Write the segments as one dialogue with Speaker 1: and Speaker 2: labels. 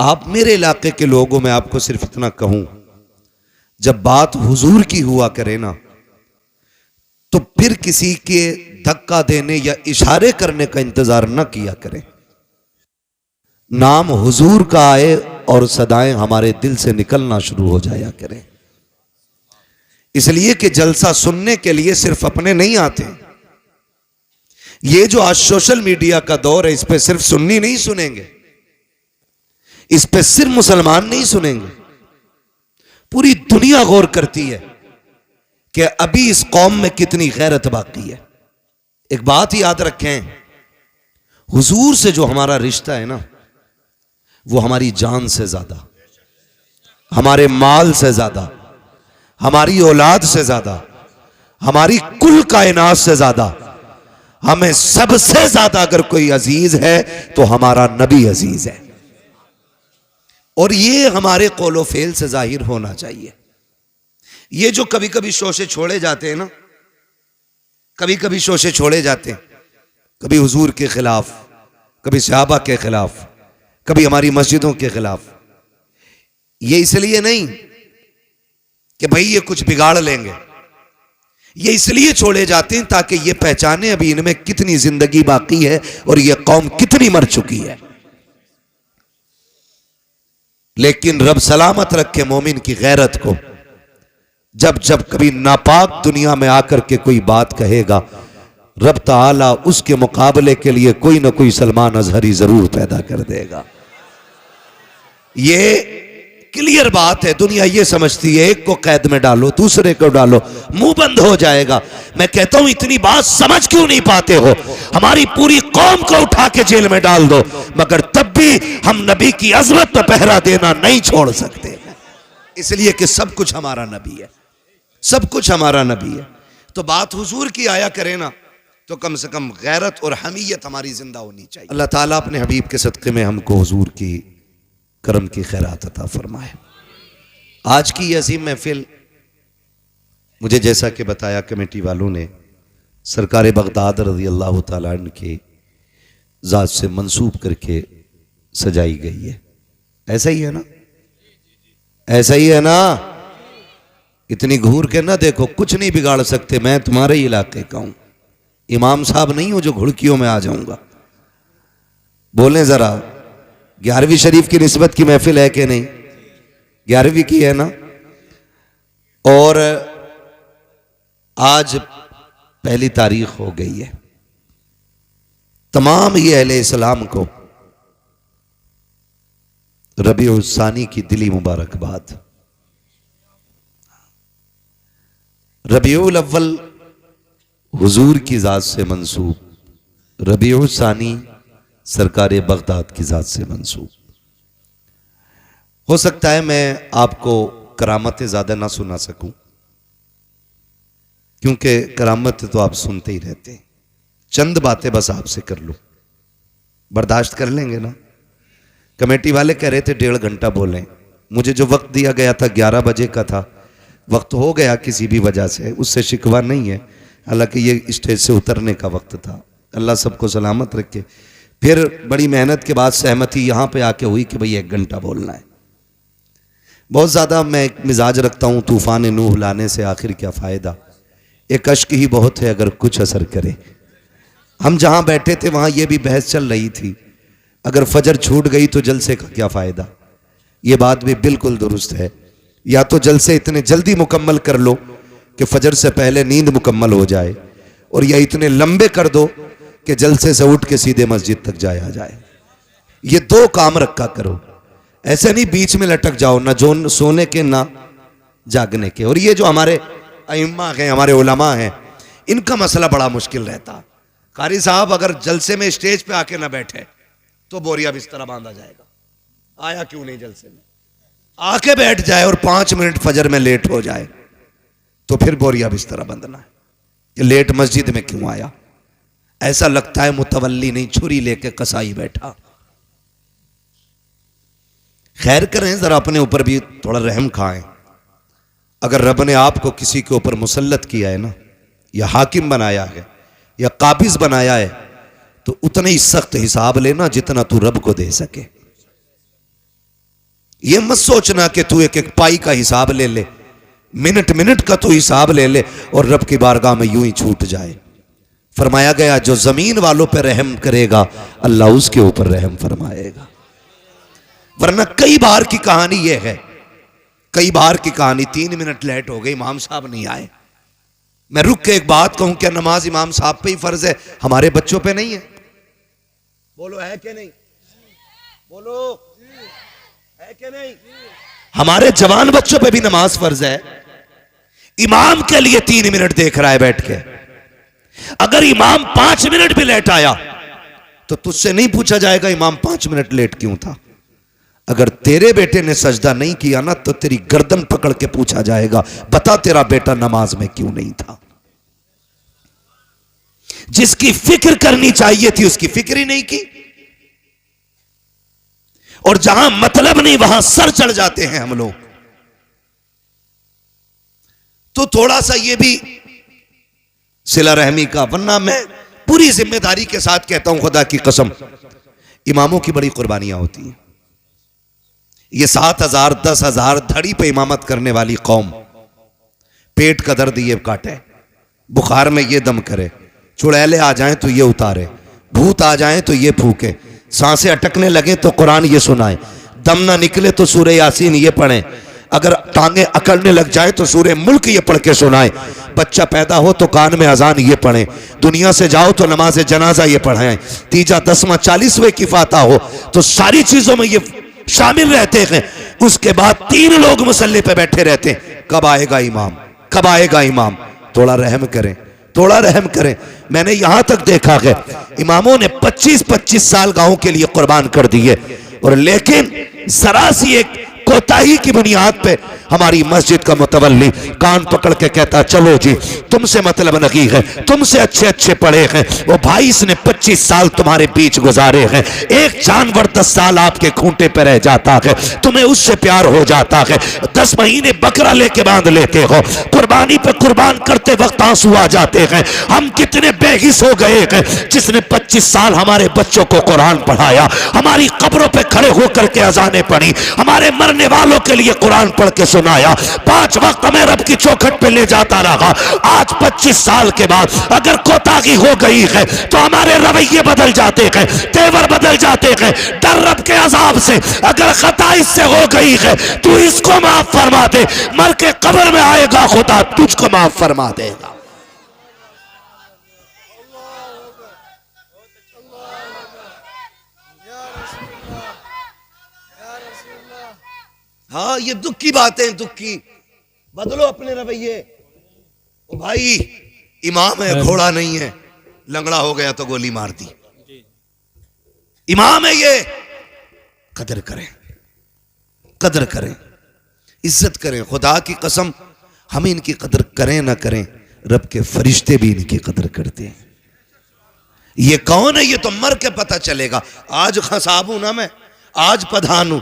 Speaker 1: आप मेरे इलाके के लोगों में आपको सिर्फ इतना कहूं, जब बात हुजूर की हुआ करे ना, तो फिर किसी के धक्का देने या इशारे करने का इंतजार न किया करें। नाम हुजूर का आए और सदाएं हमारे दिल से निकलना शुरू हो जाया करें। इसलिए कि जलसा सुनने के लिए सिर्फ अपने नहीं आते। ये जो आज सोशल मीडिया का दौर है, इस पे सिर्फ सुन्नी नहीं सुनेंगे, इस पे सिर्फ मुसलमान नहीं सुनेंगे, पूरी दुनिया गौर करती है कि अभी इस कौम में कितनी गैरत बाकी है। एक बात याद रखें, हुजूर से जो हमारा रिश्ता है ना, वो हमारी जान से ज्यादा, हमारे माल से ज्यादा, हमारी औलाद से ज्यादा, हमारी कुल कायनात से ज्यादा, हमें सबसे ज्यादा अगर कोई अजीज है तो हमारा नबी अजीज है। और ये हमारे कौलो फेल से जाहिर होना चाहिए। ये जो कभी कभी शोशे छोड़े जाते हैं ना, कभी कभी शोशे छोड़े जाते हैं, कभी हुजूर के खिलाफ, कभी सहाबा के खिलाफ, कभी हमारी मस्जिदों के खिलाफ, ये इसलिए नहीं कि भाई ये कुछ बिगाड़ लेंगे, ये इसलिए छोड़े जाते हैं ताकि ये पहचाने अभी इनमें कितनी जिंदगी बाकी है और ये कौम कितनी मर चुकी है। लेकिन रब सलामत रखे मोमिन की गैरत को। जब जब कभी नापाक दुनिया में आकर के कोई बात कहेगा, रब ताला उसके मुकाबले के लिए कोई ना कोई सलमान अजहरी जरूर पैदा कर देगा। ये क्लियर बात है। दुनिया ये समझती है एक को कैद में डालो, दूसरे को डालो, मुंह बंद हो जाएगा। मैं कहता हूं इतनी बात समझ क्यों नहीं पाते हो? हमारी पूरी कौम को उठा के जेल में डाल दो, मगर तब भी हम नबी की अजमत पर पहरा देना नहीं छोड़ सकते, इसलिए कि सब कुछ हमारा नबी है, सब कुछ हमारा नबी है। तो बात हुजूर की आया करे ना, तो कम से कम गैरत और हमीयत हमारी जिंदा होनी चाहिए। अल्लाह ताला अपने हबीब के सदक़े में हमको हुजूर की करम की खैरात अता फरमाए। आज की ये अजीम महफिल मुझे जैसा कि बताया कमेटी वालों ने, सरकार बगदाद रज़ी अल्लाह ताला अन्हु के ज़ात से मंसूब करके सजाई गई है। ऐसा ही है ना? ऐसा ही है ना? इतनी घूर के ना देखो, कुछ नहीं बिगाड़ सकते। मैं तुम्हारे ही इलाके का हूं, इमाम साहब नहीं हो जो घुड़कियों में आ जाऊंगा। बोलें जरा, 11वीं शरीफ की निस्बत की महफिल है कि नहीं? 11वीं की है ना? और आज पहली तारीख हो गई है। तमाम ही अहले इस्लाम को रबीउल सानी की दिली मुबारकबाद। रबीउल अव्वल हुजूर की जात से मंसूब, रबीउल सानी सरकार बगदाद की जात से मंसूब। हो सकता है मैं आपको करामतें ज्यादा ना सुना सकूं, क्योंकि करामत तो आप सुनते ही रहते हैं। चंद बातें बस आपसे कर लूं, बर्दाश्त कर लेंगे ना? कमेटी वाले कह रहे थे 1.5 घंटा बोलें, मुझे जो वक्त दिया गया था 11 बजे का था, वक्त हो गया किसी भी वजह से, उससे शिकवा नहीं है। हालांकि ये स्टेज से उतरने का वक्त था। अल्लाह सबको सलामत रखे। फिर बड़ी मेहनत के बाद सहमति यहाँ पे आके हुई कि भाई 1 घंटा बोलना है। बहुत ज़्यादा मैं मिजाज रखता हूँ, तूफ़ान नूह लाने से आखिर क्या फ़ायदा, एक अश्क ही बहुत है अगर कुछ असर करे। हम जहाँ बैठे थे वहाँ ये भी बहस चल रही थी, अगर फजर छूट गई तो जलसे का क्या फ़ायदा। ये बात भी बिल्कुल दुरुस्त है। या तो जलसे इतने जल्दी मुकम्मल कर लो कि फजर से पहले नींद मुकम्मल हो जाए, और या इतने लंबे कर दो कि जलसे से उठ के सीधे मस्जिद तक जाया जाए। ये 2 काम रखा करो, ऐसे नहीं बीच में लटक जाओ, ना जो सोने के ना जागने के। और ये जो हमारे अइम्मा हैं, हमारे उलमा हैं, इनका मसला बड़ा मुश्किल रहता। कारी साहब अगर जलसे में स्टेज पे आके ना बैठे तो बोरिया बिस्तरा बांधा जाएगा। आया क्यों नहीं जलसे में? आके बैठ जाए और 5 मिनट फजर में लेट हो जाए तो फिर बोरिया बिस्तरा बंधना है कि लेट मस्जिद में क्यों आया। ऐसा लगता है मुतवल्ली नहीं, छुरी लेके कसाई बैठा। खैर करें, जरा अपने ऊपर भी थोड़ा रहम खाएं। अगर रब ने आपको किसी के ऊपर मुसल्लत किया है ना, या हाकिम बनाया है या काबिज बनाया है, तो उतना ही सख्त हिसाब लेना जितना तू रब को दे सके। ये मत सोचना कि तू एक एक पाई का हिसाब ले ले, मिनट मिनट का तू हिसाब ले ले और रब की बारगाह में यूं ही छूट जाए। फरमाया गया जो जमीन वालों पर रहम करेगा अल्लाह उसके ऊपर रहम फरमाएगा। वरना कई बार की कहानी यह है, कई बार की कहानी 3 मिनट लेट हो गई, इमाम साहब नहीं आए। मैं रुक के एक बात कहूं, क्या नमाज इमाम साहब पे ही फर्ज है, हमारे बच्चों पे नहीं है? बोलो है कि नहीं? बोलो है कि नहीं? हमारे जवान बच्चों पे भी नमाज फर्ज है। इमाम के लिए 3 मिनट देख रहा है बैठ के, अगर इमाम 5 मिनट भी लेट आया तो तुझसे नहीं पूछा जाएगा इमाम 5 मिनट लेट क्यों था। अगर तेरे बेटे ने सजदा नहीं किया ना तो तेरी गर्दन पकड़ के पूछा जाएगा, बता तेरा बेटा नमाज में क्यों नहीं था। जिसकी फिक्र करनी चाहिए थी उसकी फिक्र ही नहीं की, और जहां मतलब नहीं वहां सर चढ़ जाते हैं हम लोग। तो थोड़ा सा ये भी सिला रहमी का, वरना मैं पूरी जिम्मेदारी के साथ कहता हूं, खुदा की कसम, इमामों की बड़ी कुर्बानियां होती हैं। ये 7,000 10,000 धड़ी पे इमामत करने वाली कौम, पेट का दर्द ये काटे, बुखार में ये दम करे, चुड़ैले आ जाएं तो ये उतारे, भूत आ जाएं तो ये फूके, सांसें अटकने लगे तो कुरान ये सुनाए, दम ना निकले तो सूरह यासीन ये पढ़े, अगर टांगे अकड़ने लग जाए तो सूरह मुल्क ये पढ़ के सुनाए, बच्चा पैदा हो तो कान में अजान ये पढ़े, दुनिया से जाओ तो नमाज जनाजा ये पढ़ाएं, तीजा 10वां 40वें की फाता हो, तो सारी चीजों में ये शामिल रहते हैं। उसके बाद 3 लोग मुसल्ले पे बैठे रहते हैं, कब आएगा इमाम, कब आएगा इमाम। थोड़ा रहम करें, थोड़ा रहम करें। मैंने यहां तक देखा है इमामों ने 25-25 साल गांव के लिए कुर्बान कर दिए, और लेकिन जरा सी एक कोताही की बुनियाद पे हमारी मस्जिद का मुतवल्ली कान पकड़ के कहता, चलो जी तुमसे मतलब नहीं है, तुमसे अच्छे अच्छे पढ़े हैं वो भाई, इसने 25 साल तुम्हारे बीच गुजारे हैं, एक जानवर 10 साल आपके खूंटे पे रह जाता है, तुम्हें उससे प्यार हो जाता है, 10 महीने बकरा लेके बांध लेते हो, कुर्बानी पे कुर्बान करते वक्त आंसू आ जाते हैं। हम कितने बेहिस हो गए हैं, जिसने 25 साल हमारे बच्चों को कुरान पढ़ाया, हमारी कब्रों पे खड़े होकर के अजानें पढ़ी, हमारे मरने वालों के लिए कुरान पढ़ के सुनाया, 5 वक्त हमें रब की चौखट पे ले जाता रहा। आज 25 साल के बाद अगर कोताही हो गई है तो हमारे रवैये बदल जाते हैं, तेवर बदल जाते हैं, डर रब के अजाब से। अगर खता इससे हो गई है तू इसको माफ फरमा दे, मर के कब्र में आएगा खुदा तुझको माफ फरमा देगा। हाँ ये दुख की बातें, दुख की, बदलो अपने रवैये। ओ भाई इमाम है, घोड़ा नहीं है, लंगड़ा हो गया तो गोली मार दी, इमाम है ये, कदर करें, कदर करें, इज्जत करें। खुदा की कसम हम इनकी कदर करें ना करें, रब के फरिश्ते भी इनकी कदर करते हैं। ये कौन है ये तो मर के पता चलेगा। आज खसाब हूं ना मैं, आज प्रधान हूं,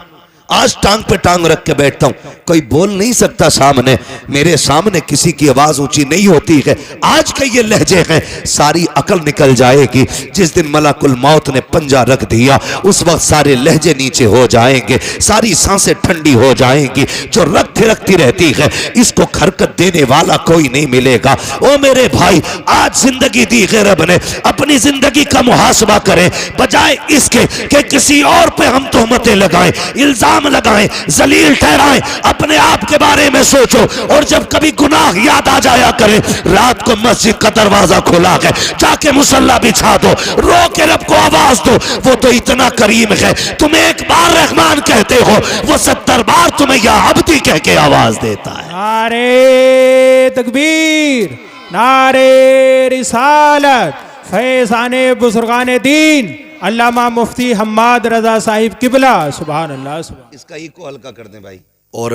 Speaker 1: आज टांग पे टांग रख के बैठता हूं, कोई बोल नहीं सकता सामने, मेरे सामने किसी की आवाज ऊंची नहीं होती है। आज के ये लहजे हैं, सारी अकल निकल जाएगी। जिस दिन मलाकुल मौत ने पंजा रख दिया उस वक्त सारे लहजे नीचे हो जाएंगे, सारी सांसें ठंडी हो जाएंगी। जो रख थिरकती रहती है इसको हरकत देने वाला कोई नहीं मिलेगा। ओ मेरे भाई, आज जिंदगी दी है रब ने, अपनी जिंदगी का मुहासबा करें, बजाय इसके कि किसी और पे हम तोहमतें लगाएं, इल्जाम लगाएं, जलील ठहराएं। अपने आप के बारे में सोचो, और जब कभी गुनाह याद आ जाया करे, रात को मस्जिद का दरवाजा खुला है, जाके मुसल्ला बिछा दो, रो के रब को आवाज दो। वो तो इतना करीम है, तुम एक बार रहमान कहते हो, वो 70 बार तुम्हें या अब्दी कह के आवाज देता है।
Speaker 2: नारे तकबीर, नारे रिसालत, फैज़ाने बुजुर्गाने दीन अल्लामा मुफ्ती हम्माद रजा साहिब किबला, सुभान अल्लाह। सुभान।
Speaker 1: इसका इको हल्का कर दें भाई, और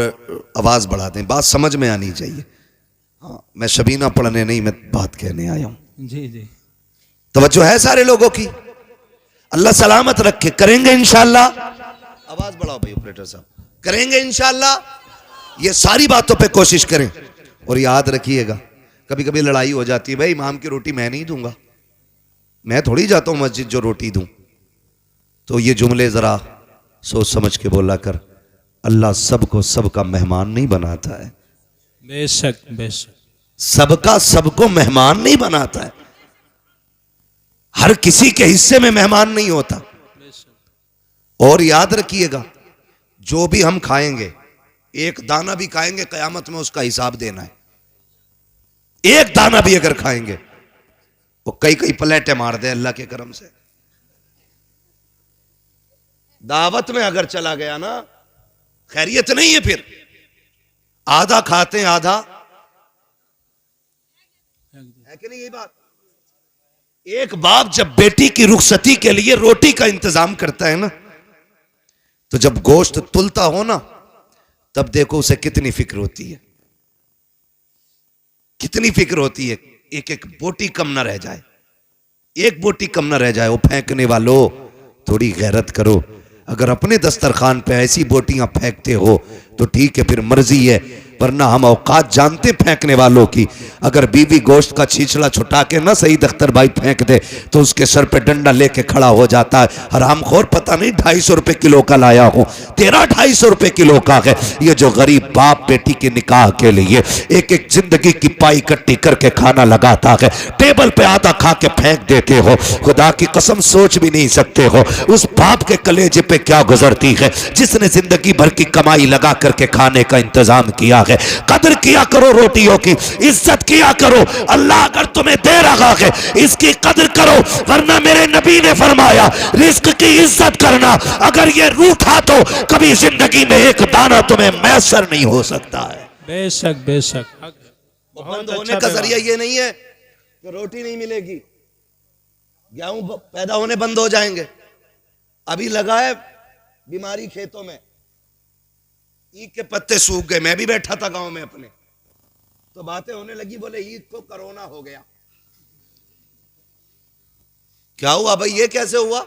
Speaker 1: आवाज बढ़ा दें, बात समझ में आनी चाहिए। हाँ, मैं शबीना पढ़ने नहीं, मैं बात कहने आया हूं।
Speaker 2: जी जी,
Speaker 1: तवज्जो है सारे लोगों की, अल्लाह सलामत रखे। करेंगे इंशाअल्लाह, आवाज बढ़ाओ भाई ऑपरेटर साहब, करेंगे इंशाअल्लाह। ये सारी बातों पे कोशिश करें, और याद रखिएगा कभी कभी लड़ाई हो जाती है, भाई इमाम की रोटी मैं नहीं दूंगा, मैं थोड़ी जाता हूं मस्जिद जो रोटी दूं। तो ये जुमले जरा सोच समझ के बोला कर, अल्लाह सबको सबका मेहमान नहीं बनाता है,
Speaker 2: बेशक बेशक,
Speaker 1: सबका सबको मेहमान नहीं बनाता है, हर किसी के हिस्से में मेहमान नहीं होता। और याद रखिएगा, जो भी हम खाएंगे, एक दाना भी खाएंगे कयामत में उसका हिसाब देना है। एक दाना भी अगर खाएंगे, वो कई कई प्लेटें मार दे अल्लाह के करम से। दावत में अगर चला गया ना, खैरियत नहीं है, फिर आधा खाते हैं आधा है कि नहीं ये बात। एक बाप जब बेटी की रुखसती के लिए रोटी का इंतजाम करता है ना, तो जब गोश्त तुलता हो ना, तब देखो उसे कितनी फिक्र होती है, कितनी फिक्र होती है। एक एक बोटी कम ना रह जाए, एक बोटी कम ना रह जाए। वो फेंकने वालों, थोड़ी गैरत करो। अगर अपने दस्तरखान पे ऐसी बोटियां फेंकते हो तो ठीक है, फिर मर्जी है, वरना हम औकात जानते फेंकने वालों की। अगर बीवी गोश्त का छीछड़ा छुटा के ना सही दख्तर भाई फेंक दे तो उसके सर पे डंडा लेके खड़ा हो जाता है। हरामखोर पता नहीं 250 रुपए किलो का लाया हो, तेरा 250 रुपए किलो का है। ये जो गरीब बाप बेटी के निकाह के लिए एक एक जिंदगी की पाई इकट्ठी करके खाना लगाता है, टेबल पे आधा खा के फेंक देते हो। खुदा की कसम सोच भी नहीं सकते हो उस बाप के कलेजे पे क्या गुजरती है जिसने जिंदगी भर की कमाई लगा करके खाने का इंतजाम किया है। कदर किया करो रोटियों की, इज्जत किया करो। अल्लाह अगर तुम्हें दे रहा है इसकी कदर करो, वरना मेरे नबी ने फरमाया रिस्क की इज्जत करना। अगर ये रूठा तो कभी जिंदगी में एक दाना तुम्हें मैसर नहीं हो सकता है।
Speaker 2: बेशक बेशक।
Speaker 1: बंद होने का जरिया ये नहीं है कि रोटी नहीं मिलेगी, गेहूं पैदा होने बंद हो जाएंगे। अभी लगा है बीमारी खेतों में, ईद के पत्ते सूख गए। मैं भी बैठा था गांव में अपने, तो बातें होने लगी, बोले ईद को कोरोना हो गया। क्या हुआ भाई, ये कैसे हुआ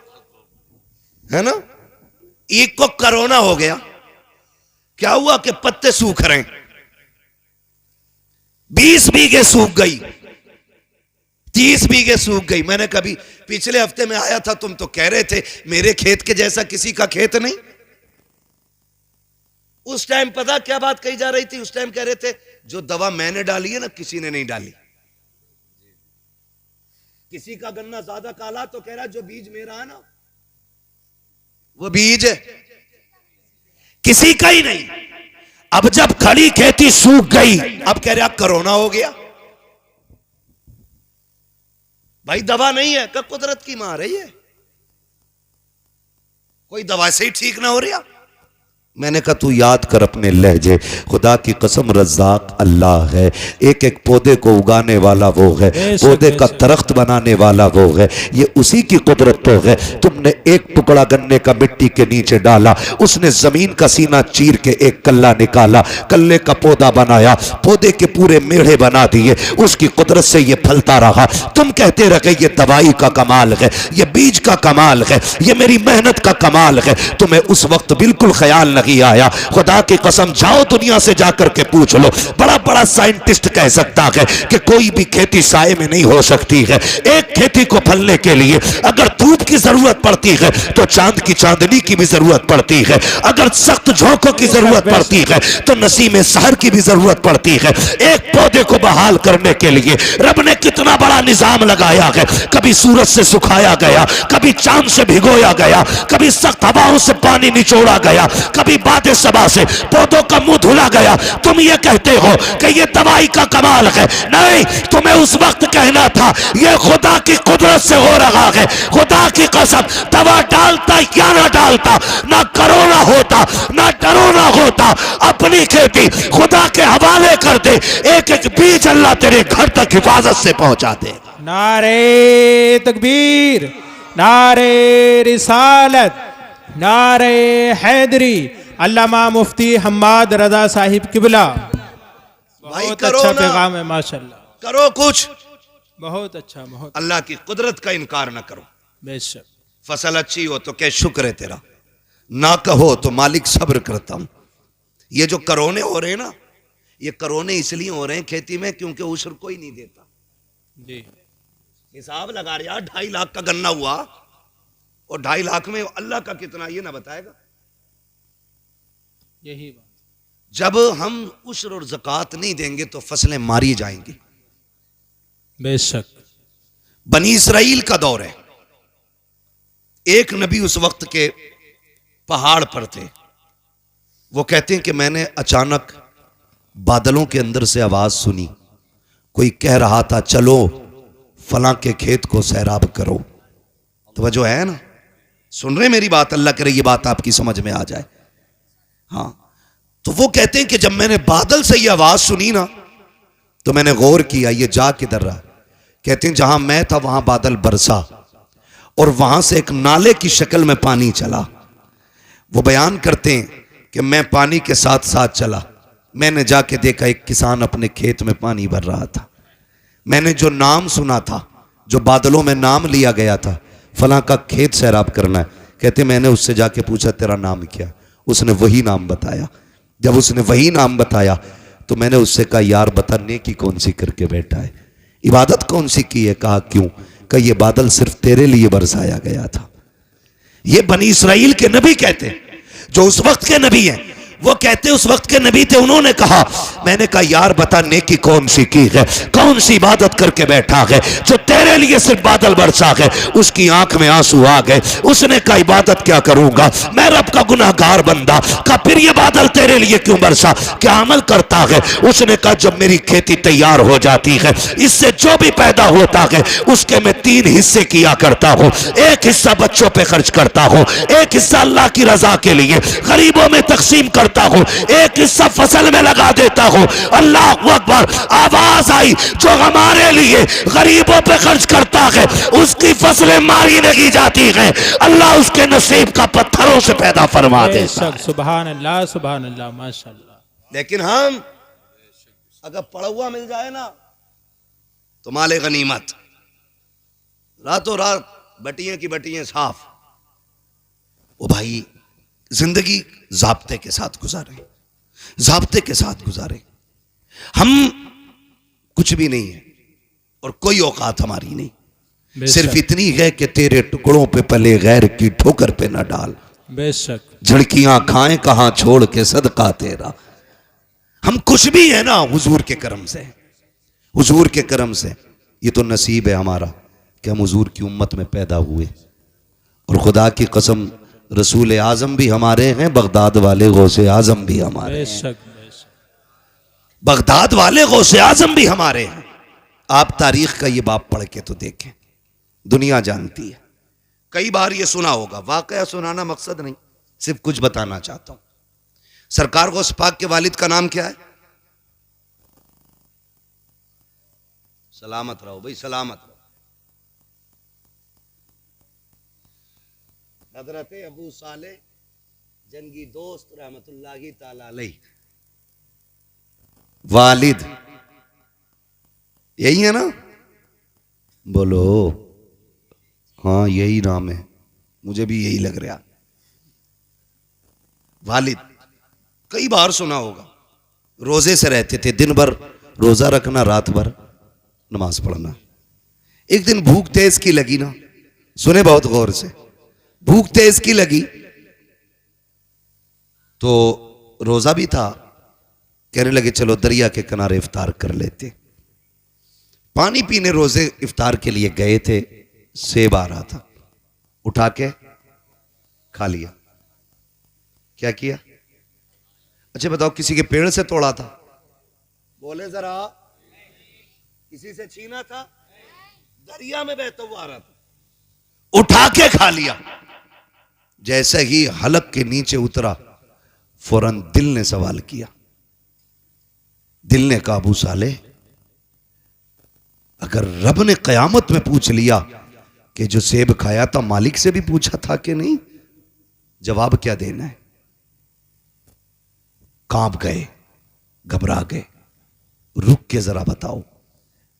Speaker 1: है ना? ईद को कोरोना हो गया, क्या हुआ कि पत्ते सूख रहे हैं। 20 बीघे सूख गई, 30 बीघे सूख गई। मैंने कभी पिछले हफ्ते में आया था, तुम तो कह रहे थे मेरे खेत के जैसा किसी का खेत नहीं। उस टाइम पता क्या बात कही जा रही थी? उस टाइम कह रहे थे जो दवा मैंने डाली है ना किसी ने नहीं डाली। किसी का गन्ना ज्यादा काला तो कह रहा जो बीज मेरा है ना वो बीज है, किसी का ही नहीं। अब जब खड़ी खेती सूख गई, अब कह रहा कोरोना हो गया। भाई दवा नहीं है, कब कुदरत की मार है ये, कोई दवा से ही ठीक ना हो रहा। मैंने कहा तू याद कर अपने लहजे, खुदा की कसम रज़्ज़ाक़ अल्लाह है। एक एक पौधे को उगाने वाला वो है, पौधे का दरख्त बनाने वाला वो है। ये उसी की कुदरत तो है। तुमने एक टुकड़ा गन्ने का मिट्टी के नीचे डाला, उसने जमीन का सीना चीर के एक कल्ला निकाला, कल्ले का पौधा बनाया, पौधे के पूरे मेढ़े बना दिए, उसकी कुदरत से ये फलता रहा। तुम कहते रहे ये दवाई का कमाल है, ये बीज का कमाल है, ये मेरी मेहनत का कमाल है। तुम्हें उस वक्त बिल्कुल ख्याल नहीं आया। खुदा की कसम जाओ दुनिया से जाकर के पूछ लो, बड़ा बड़ा साइंटिस्ट कह सकता है कि कोई भी खेती साए में नहीं हो सकती है। एक खेती को फलने के लिए अगर धूप की जरूरत पड़ती है तो चांद की चांदनी की भी जरूरत पड़ती है। अगर सख्त झोंकों की जरूरत पड़ती है तो नसीम सहर की भी जरूरत पड़ती है। एक पौधे को बहाल करने के लिए रब ने कितना बड़ा निजाम लगाया है। कभी सूरज से सुखाया गया, कभी चांद से भिगोया गया, कभी सख्त हवाओं से पानी निचोड़ा गया, कभी बादे सबा से पौधों का मुंह धुला गया। तुम ये कहते हो कि ये दवाई का कमाल है। नहीं, तुम्हें उस वक्त कहना था ये खुदा की कुदरत से हो रहा है। खुदा की कसम दवा डालता या ना डालता, ना कोरोना होता ना डरोना होता। अपनी खेती खुदा के हवाले कर दे, एक एक बीज अल्लाह तेरे घर तक हिफाजत से पहुंचा दे।
Speaker 2: नारे तकबीर, नारे रिसालत, नारे हैदरी। अल्लामा मुफ्ती हम्माद रजा साहिब किबला, बहुत अच्छा पैगाम है माशाल्लाह।
Speaker 1: करो कुछ,
Speaker 2: बहुत अच्छा, बहुत
Speaker 1: अल्लाह की कुदरत का इनकार ना करो।
Speaker 2: बेशक।
Speaker 1: फसल अच्छी हो तो क्या शुक्र है तेरा, ना कहो तो मालिक सब्र करता हूं। ये जो करोने हो रहे हैं ना, ये करोने इसलिए हो रहे हैं खेती में क्योंकि उशर कोई नहीं देता
Speaker 2: जी।
Speaker 1: हिसाब लगा रहा 2.5 लाख का गन्ना हुआ और 2.5 लाख में अल्लाह का कितना ये ना बताएगा।
Speaker 2: यही बात।
Speaker 1: जब हम उश्र और ज़कात नहीं देंगे तो फसलें मारी जाएंगी।
Speaker 2: बेशक।
Speaker 1: बनी इसराइल का दौर है। एक नबी उस वक्त के पहाड़ पर थे। वो कहते हैं कि मैंने अचानक बादलों के अंदर से आवाज सुनी, कोई कह रहा था चलो फलां के खेत को सैराब करो। तवज्जो है ना, सुन रहे मेरी बात? अल्लाह करे ये बात आपकी समझ में आ जाए। हाँ, तो वो कहते हैं कि जब मैंने बादल से ये आवाज सुनी ना तो मैंने गौर किया ये जा किधर रहा। कहते हैं जहां मैं था वहां बादल बरसा और वहां से एक नाले की शक्ल में पानी चला। वो बयान करते हैं कि मैं पानी के साथ साथ चला। मैंने जाके देखा एक किसान अपने खेत में पानी भर रहा था। मैंने जो नाम सुना था, जो बादलों में नाम लिया गया था, फलां का खेत सैराब करना है, कहते मैंने उससे जाके पूछा तेरा नाम क्या? उसने वही नाम बताया। जब उसने वही नाम बताया तो मैंने उससे कहा यार बता नेकी कौन सी करके बैठा है, इबादत कौन सी की है? कहा क्यों? कहा ये बादल सिर्फ तेरे लिए बरसाया गया था। ये बनी इसराइल के नबी कहते हैं, जो उस वक्त के नबी हैं। वो कहते उस वक्त के नबी थे। उन्होंने कहा, मैंने कहा यार बता नेकी कौन सी की है, कौन सी इबादत करके बैठा है जो तेरे लिए सिर्फ बादल बरसा है? उसकी आंख में आंसू आ गए। उसने कहा इबादत क्या करूंगा, मैं रब का गुनाहगार बंदा। कहा फिर ये बादल तेरे लिए क्यों बरसा, क्या अमल करता है? उसने कहा जब मेरी खेती तैयार हो जाती है, इससे जो भी पैदा होता है उसके मैं 3 हिस्से किया करता हूं। एक हिस्सा बच्चों पे खर्च करता हूं, एक हिस्सा अल्लाह की रजा के लिए गरीबों में तकसीम करता हूं, एक हिस्सा फसल में लगा देता हूं। अल्लाह अकबर। आवाज आई जो हमारे लिए गरीबों पे खर्च करता है उसकी फसलें मारी नहीं जाती है, अल्लाह उसके नसीब का पत्थरों से पैदा फरमा देता है।
Speaker 2: सुभान अल्लाह, सुभान अल्लाह, माशाअल्लाह।
Speaker 1: लेकिन हम अगर पड़ा हुआ मिल जाए ना तो माले गनीमत, रातों रात बटियां की बटियां साफ। ओ भाई जिंदगी जाब्ते के साथ गुजारे, जाब्ते के साथ गुजारे। हम कुछ भी नहीं है और कोई औकात हमारी नहीं, सिर्फ इतनी है कि तेरे टुकड़ों पे पले गैर की ठोकर पे न डाल।
Speaker 2: बेशक।
Speaker 1: झड़कियां खाएं कहां छोड़ के सदका तेरा। हम कुछ भी है ना हुजूर के करम से, हुजूर के करम से। ये तो नसीब है हमारा कि हम हुजूर की उम्मत में पैदा हुए। और खुदा की कसम रसूल आजम भी हमारे हैं, बगदाद वाले गौसे आजम भी हमारे हैं। बगदाद वाले गौसे आजम भी हमारे हैं। आप तारीख का ये बाप पढ़ के तो देखें, दुनिया जानती है। कई बार ये सुना होगा, वाकया सुनाना मकसद नहीं, सिर्फ कुछ बताना चाहता हूं। सरकार गौस पाक के वालिद का नाम क्या है? सलामत रहो भाई, सलामत रहो। हजरत अबू साले जंगी दोस्त रहमतुल्लाहि ताला अलैह वालिद, यही है ना? बोलो हाँ यही नाम है, मुझे भी यही लग रहा। वालिद कई बार सुना होगा। रोजे से रहते थे, दिन भर रोजा रखना, रात भर नमाज पढ़ना। एक दिन भूख तेज की लगी ना, सुने बहुत गौर से, भूख तेज की लगी तो रोजा भी था। कहने लगे चलो दरिया के किनारे इफ्तार कर लेते। पानी पीने रोजे इफ्तार के लिए गए थे, सेब आ रहा था, उठा के खा लिया। क्या किया? अच्छा बताओ, किसी के पेड़ से तोड़ा था? बोले जरा। किसी से छीना था? दरिया में बहता हुआ आ रहा था, उठा के खा लिया। जैसे ही हलक के नीचे उतरा फौरन दिल ने सवाल किया। दिल ने कहा अबू साले, अगर रब ने कयामत में पूछ लिया कि जो सेब खाया था मालिक से भी पूछा था कि नहीं, जवाब क्या देना है? कांप गए, घबरा गए। रुक के जरा बताओ,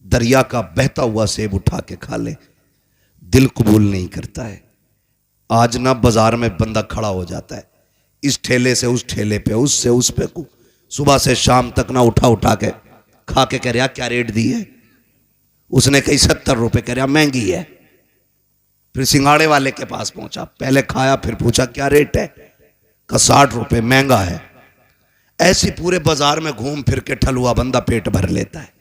Speaker 1: दरिया का बहता हुआ सेब उठा के खा ले, दिल कबूल नहीं करता है। आज ना बाजार में बंदा खड़ा हो जाता है, इस ठेले से उस ठेले पे, उससे उस पे, सुबह से शाम तक ना उठा उठा के खा के कह रहा क्या रेट दी है? उसने कही 70 रुपए, कह रहा महंगी है। फिर सिंगाड़े वाले के पास पहुंचा, पहले खाया फिर पूछा क्या रेट है? का 60 रुपए, महंगा है। ऐसी पूरे बाजार में घूम फिर के ठलुआ बंदा पेट भर लेता है।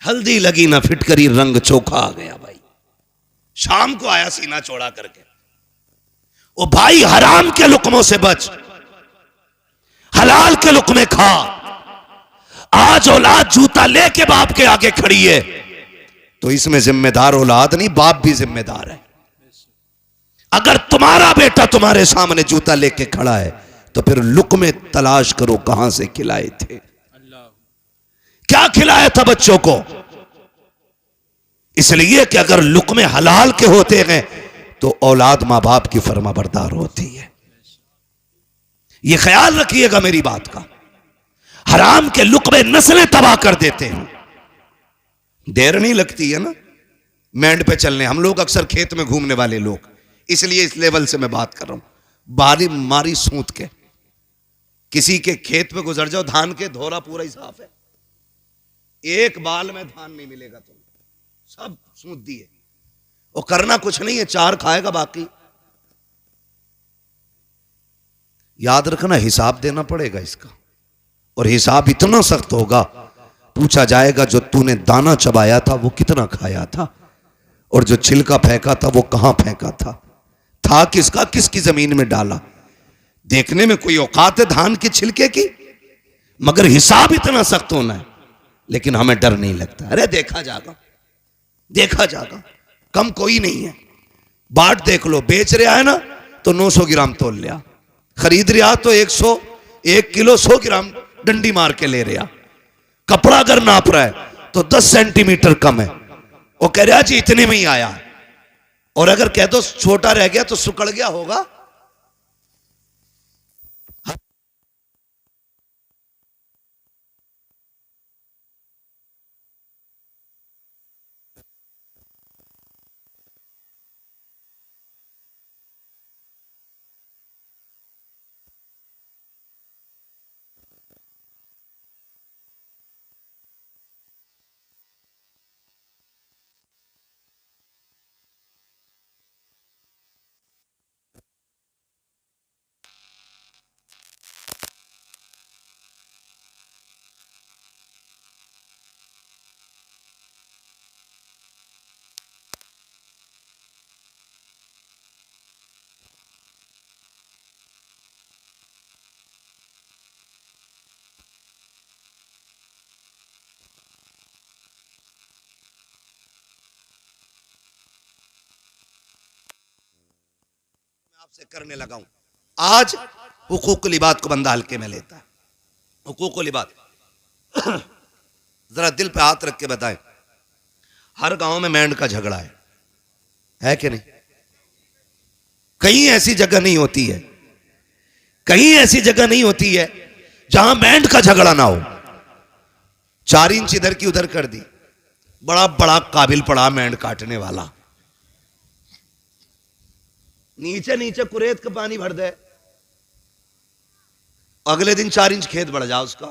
Speaker 1: हल्दी लगी ना फिटकरी, रंग चोखा आ गया भाई। शाम को आया सीना चौड़ा करके, ओ भाई हराम के लुकमों से बच, हलाल के लुकमे खा। आज औलाद जूता लेके बाप के आगे खड़ी है, तो इसमें जिम्मेदार औलाद नहीं, बाप भी जिम्मेदार है। अगर तुम्हारा बेटा तुम्हारे सामने जूता लेके खड़ा है तो फिर लुकमे तलाश करो कहां से खिलाए थे, क्या खिलाया था बच्चों को। इसलिए कि अगर लुकमे हलाल के होते हैं तो औलाद मां बाप की फर्माबरदार होती है। यह ख्याल रखिएगा मेरी बात का। हराम के लुकमे नस्लें तबाह कर देते हैं। देर नहीं लगती है ना मैंड पे चलने। हम लोग अक्सर खेत में घूमने वाले लोग, इसलिए इस लेवल से मैं बात कर रहा हूं। बारी मारी सूत के किसी के खेत पे गुजर जाओ, धान के धोरा पूरा ही साफ है, एक बाल में धान नहीं मिलेगा, तुम सब सूत दिए। और करना कुछ नहीं है, चार खाएगा बाकी। याद रखना हिसाब देना पड़ेगा इसका, और हिसाब इतना सख्त होगा, पूछा जाएगा जो तूने दाना चबाया था वो कितना खाया था, और जो छिलका फेंका था वो कहां फेंका था किसका, किसकी जमीन में डाला। देखने में कोई औकात है धान के छिलके की, मगर हिसाब इतना सख्त होना है। लेकिन हमें डर नहीं लगता, अरे देखा जाएगा, देखा जाएगा, कम कोई नहीं है। बाट देख लो, बेच रहा है ना तो 900 ग्राम तोल लिया, खरीद रहा तो 1 किलो 100 ग्राम डंडी मार के ले रहा। कपड़ा अगर नाप रहा है तो 10 सेंटीमीटर कम है, वो कह रहा जी इतने में ही आया। और अगर कह दो छोटा रह गया तो सुकड़ गया होगा। आपसे करने लगा हूं आज। हुकूकुल इबाद को बंदा हल्के में लेता है। हुकूकुल इबाद जरा दिल पे हाथ रख के बताएं, हर गांव में मैंड का झगड़ा है कि नहीं? कहीं ऐसी जगह नहीं होती है, कहीं ऐसी जगह नहीं होती है जहां मैंड का झगड़ा ना हो। 4 इंच इधर की उधर कर दी, बड़ा बड़ा काबिल पड़ा मैंड काटने वाला, नीचे नीचे कुरेद का पानी भर दे, अगले दिन 4 इंच खेत बढ़ जा उसका,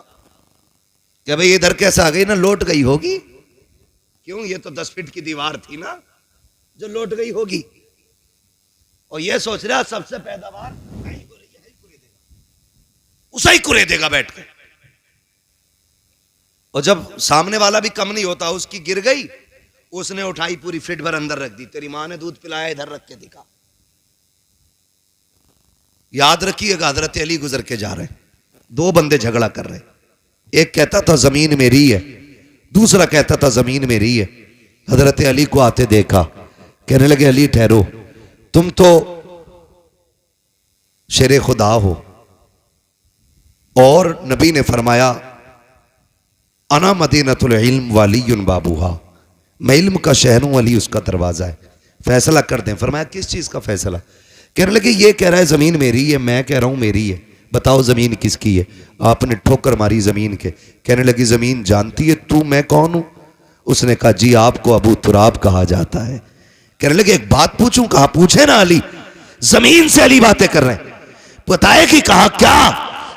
Speaker 1: क्या भाई इधर कैसे आ गई ना, लौट गई होगी। क्यों? ये तो 10 फीट की दीवार थी ना जो लौट गई होगी। और ये सोच रहा सबसे पैदावार उसे ही कुरेदेगा बैठ के। और जब सामने वाला भी कम नहीं होता, उसकी गिर गई, उसने उठाई पूरी फिट भर अंदर रख दी, तेरी मां ने दूध पिलाया इधर रख के दिखा। याद रखिएगा, हजरत अली गुजर के जा रहे, 2 बंदे झगड़ा कर रहे, एक कहता था जमीन मेरी है, दूसरा कहता था जमीन मेरी है। हजरत अली को आते देखा, कहने लगे अली ठहरो, तुम तो शेरे खुदा हो, और नबी ने फरमाया अना मदीनतुल इल्म वालियुन बाबूहा, मैं इल्म का शहर हूं, अली उसका दरवाजा है, फैसला कर दें। फरमाया किस चीज का फैसला? कहने लगे ये कह रहा है जमीन मेरी है, मैं कह रहा हूं मेरी है, बताओ जमीन किसकी है? आपने ठोकर मारी जमीन के। कहने लगी जमीन जानती है तू मैं कौन हूं? उसने कहा जी आपको अबू तुराब कहा जाता है। कहने लगे एक बात पूछूं? कहा पूछे ना अली। जमीन से अली बातें कर रहे हैं, बताए कि कहा क्या?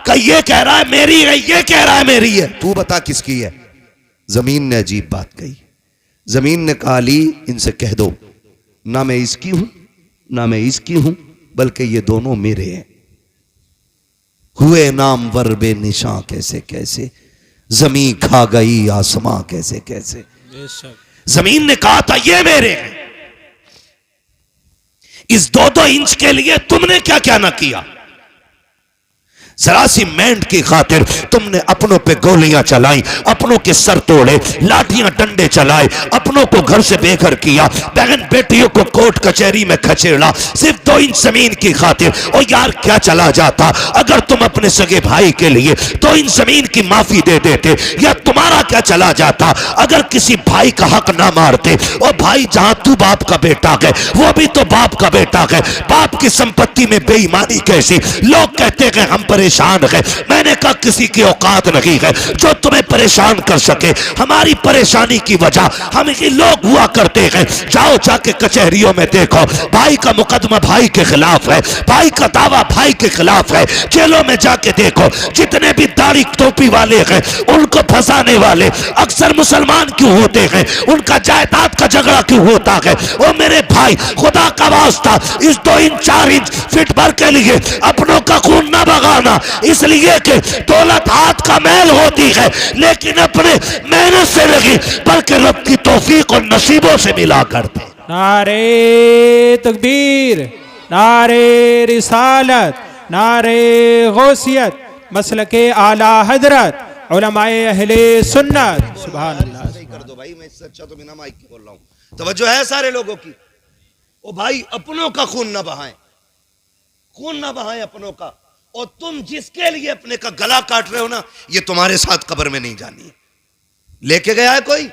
Speaker 1: कहा ये कह रहा है मेरी है, ये कह रहा है मेरी है, तू बता किसकी है? जमीन ने अजीब बात कही। जमीन ने कहा अली इनसे कह दो ना मैं इसकी हूं ना मैं इसकी हूं, बल्कि ये दोनों मेरे हैं। हुए नामवर बे निशां कैसे कैसे, जमीन खा गई आसमां कैसे कैसे।
Speaker 2: बेशक
Speaker 1: जमीन ने कहा था ये मेरे हैं, इस 2-2 इंच के लिए तुमने क्या क्या ना किया। जरा सी मेंढ की खातिर तुमने अपनों पे गोलियां चलाई, अपनों के सर तोड़े, लाठियां डंडे चलाए, अपनों को घर से बेघर किया, बहन बेटियों को कोर्ट कचहरी में खचेड़ा, सिर्फ 2 इंच जमीन की खातिर। और यार क्या चला जाता अगर तुम अपने सगे भाई के लिए 2 इंच जमीन की माफी दे देते, या तुम्हारा क्या चला जाता अगर किसी भाई का हक ना मारते। और भाई जहां तू बाप का बेटा है वो भी तो बाप का बेटा है, बाप की संपत्ति में बेईमानी कैसी। लोग कहते हैं हम परेशान है, मैंने कहा किसी की औकात नहीं है जो तुम्हें परेशान कर सके। हमारी परेशानी की वजह हम ही लोग हुआ करते हैं। जाओ जाके कचहरियों में देखो, भाई का मुकदमा भाई के खिलाफ है, भाई का दावा भाई के खिलाफ है। जेलों में जाके देखो जितने भी दाढ़ी टोपी वाले हैं उनको फंसाने वाले अक्सर मुसलमान क्यों होते हैं, उनका जायदाद का झगड़ा क्यों होता है। ओ मेरे भाई खुदा का वास्ता इस 2 इंच 4 इंच फिट भर के लिए अपनों का खून ना बगाना, इसलिए कि दौलत हाथ का मैल होती है लेकिन अपने मेहनत से नहीं बल्कि रब की तौफीक और नसीबों से मिला करते।
Speaker 2: नारे तकबीर, नारे रिसालत, नारे गौसियत, मसलके आला हजरत, उलमाए अहले सुन्नत। सुभान अल्लाह।
Speaker 1: कर दो भाई, मैं इससे अच्छा तो बिना माइक के बोल रहा हूं। तवज्जो है सारे लोगों की। ओ भाई अपनों का खून ना बहाएं, खून ना बहाएं अपनों का। और तुम जिसके लिए अपने का गला काट रहे हो ना, ये तुम्हारे साथ कब्र में नहीं जानी है। लेके गया है कोई,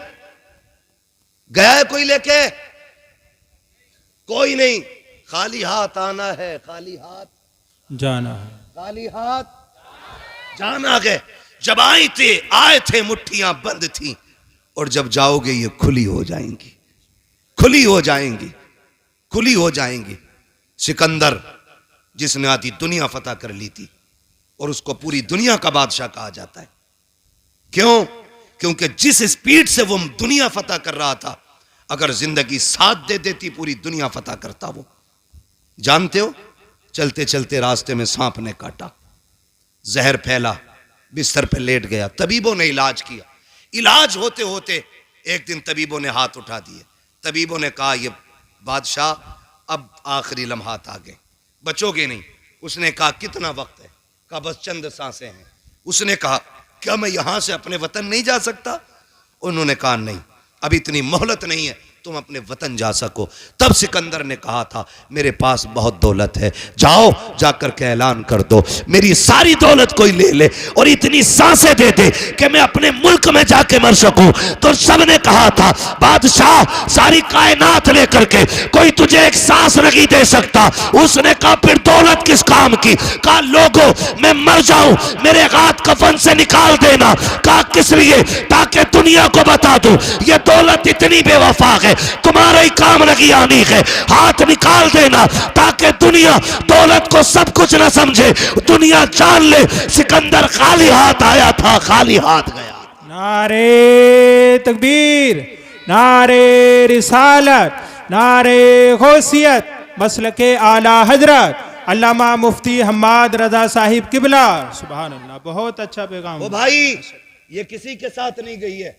Speaker 1: गया है कोई लेके? कोई नहीं। खाली हाथ आना है, खाली हाथ
Speaker 2: जाना है,
Speaker 1: खाली हाथ जाना है। जब आए थे मुट्ठियां बंद थी, और जब जाओगे ये खुली हो जाएंगी, खुली हो जाएंगी, खुली हो जाएंगी। सिकंदर जिसने आधी दुनिया फतह कर ली थी और उसको पूरी दुनिया का बादशाह कहा जाता है। क्यों? क्योंकि जिस स्पीड से वो दुनिया फतह कर रहा था, अगर जिंदगी साथ दे देती पूरी दुनिया फतह करता वो। जानते हो, चलते चलते रास्ते में सांप ने काटा, जहर फैला, बिस्तर पे लेट गया। तबीबों ने इलाज किया, इलाज होते होते एक दिन तबीबों ने हाथ उठा दिए। तबीबों ने कहा ये बादशाह अब आखिरी लम्हात आ गए, बचोगे नहीं। उसने कहा कितना वक्त है? कहा बस चंद सांसें हैं। उसने कहा क्या मैं यहां से अपने वतन नहीं जा सकता? उन्होंने कहा नहीं, अभी इतनी मोहलत नहीं है तुम अपने वतन जा सको। तब सिकंदर ने कहा था मेरे पास बहुत दौलत है, जाओ जाकर के ऐलान कर दो मेरी सारी दौलत कोई ले ले और इतनी सांसें दे दे कि मैं अपने मुल्क में जाके मर सकूं। तो सबने कहा था बादशाह सारी कायनात लेकर के कोई तुझे एक सांस नहीं दे सकता। उसने कहा फिर दौलत किस काम की? कहा लोगों मैं मर जाऊं मेरे हाथ कफन से निकाल देना। कहा किस लिए? ताकि दुनिया को बता दूं ये दौलत इतनी बेवफा है, तुम्हारा ही काम लगी आनी है। हाथ निकाल देना ताकि दुनिया दौलत को सब कुछ न समझे, दुनिया जान ले सिकंदर खाली हाथ आया था, खाली हाथ गया।
Speaker 2: नारे तकबीर, नारे रिसालत, नारे गौसियत, मसलके आला हजरत अल्लामा मुफ्ती हम्माद रजा साहिब किबला। सुभान अल्लाह, बहुत अच्छा पैगाम।
Speaker 1: ओ भाई ये किसी के साथ नहीं गई है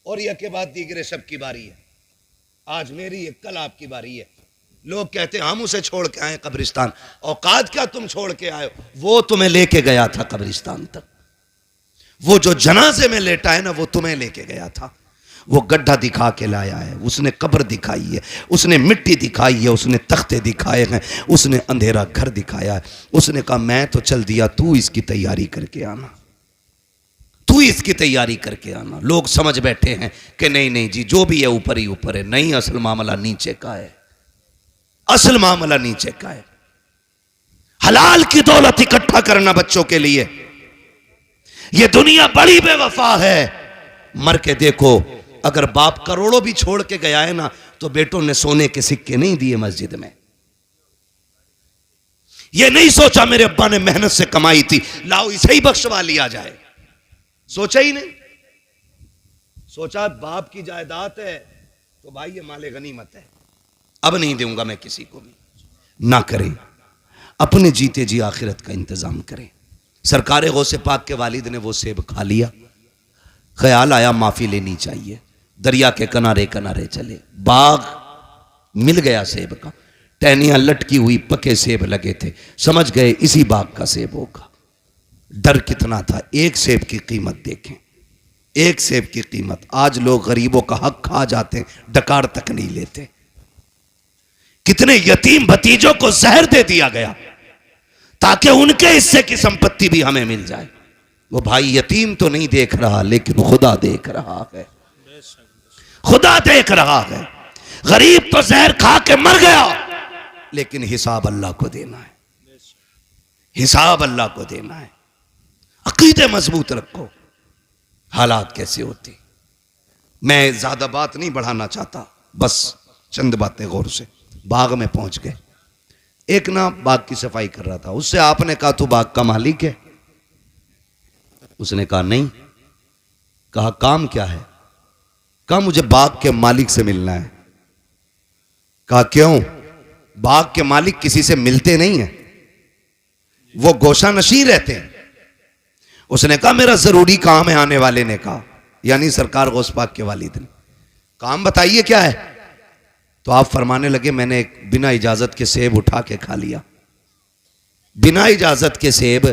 Speaker 1: और यह के बाद दीगरे सब की बारी है। आज मेरी है, कल आपकी बारी है। लोग कहते हैं हम उसे छोड़ के आए कब्रिस्तान। औकात क्या तुम छोड़ के आए? वो तुम्हें लेके गया था कब्रिस्तान तक। वो जो जनाजे में लेटा है ना वो तुम्हें लेके गया था। वो गड्ढा दिखा के लाया है, उसने कब्र दिखाई है, उसने मिट्टी दिखाई है, उसने तख्ते दिखाए हैं, उसने अंधेरा घर दिखाया है। उसने कहा मैं तो चल दिया, तू इसकी तैयारी करके आना, तू इसकी तैयारी करके आना। लोग समझ बैठे हैं कि नहीं नहीं जी जो भी है ऊपर ही ऊपर है। नहीं, असल मामला नीचे का है, असल मामला नीचे का है। हलाल की दौलत इकट्ठा करना बच्चों के लिए। यह दुनिया बड़ी बेवफा है। मर के देखो, अगर बाप करोड़ों भी छोड़ के गया है ना तो बेटों ने सोने के सिक्के नहीं दिए मस्जिद में। यह नहीं सोचा मेरे अब्बा ने मेहनत से कमाई थी, लाओ इसे ही बख्शवा लिया जाए। सोचा ही नहीं। सोचा बाप की जायदाद है तो भाई ये माले गनीमत है, अब नहीं दूंगा मैं किसी को भी। ना करें, अपने जीते जी आखिरत का इंतजाम करें। सरकार गौसे पाक के वालिद ने वो सेब खा लिया। ख्याल आया माफी लेनी चाहिए। दरिया के किनारे किनारे चले, बाग मिल गया सेब का, टहनियां लटकी हुई पके सेब लगे थे, समझ गए इसी बाग का सेब होगा। डर कितना था, एक सेब की कीमत देखें, एक सेब की कीमत। आज लोग गरीबों का हक खा जाते हैं, डकार तक नहीं लेते। कितने यतीम भतीजों को जहर दे दिया गया ताकि उनके हिस्से की संपत्ति भी हमें मिल जाए। वो भाई यतीम तो नहीं देख रहा, लेकिन खुदा देख रहा है, खुदा देख रहा है। गरीब तो जहर खा के मर गया, लेकिन हिसाब अल्लाह को देना है, हिसाब अल्लाह को देना है। अकीदे मजबूत रखो। हालात कैसे होते, मैं ज्यादा बात नहीं बढ़ाना चाहता, बस चंद बातें गौर से। बाग में पहुंच गए, एक ना बाग की सफाई कर रहा था, उससे आपने कहा तू बाग का मालिक है? उसने कहा नहीं। कहा काम क्या है? कहा मुझे बाग के मालिक से मिलना है। कहा क्यों? बाग के मालिक किसी से मिलते नहीं है, वो गोशा नशीं रहते हैं। उसने कहा मेरा जरूरी काम है। आने वाले ने कहा, यानी सरकार गौस पाक के वालिद ने, काम बताइए क्या है? तो आप फरमाने लगे मैंने एक बिना इजाजत के सेब उठा के खा लिया, बिना इजाजत के सेब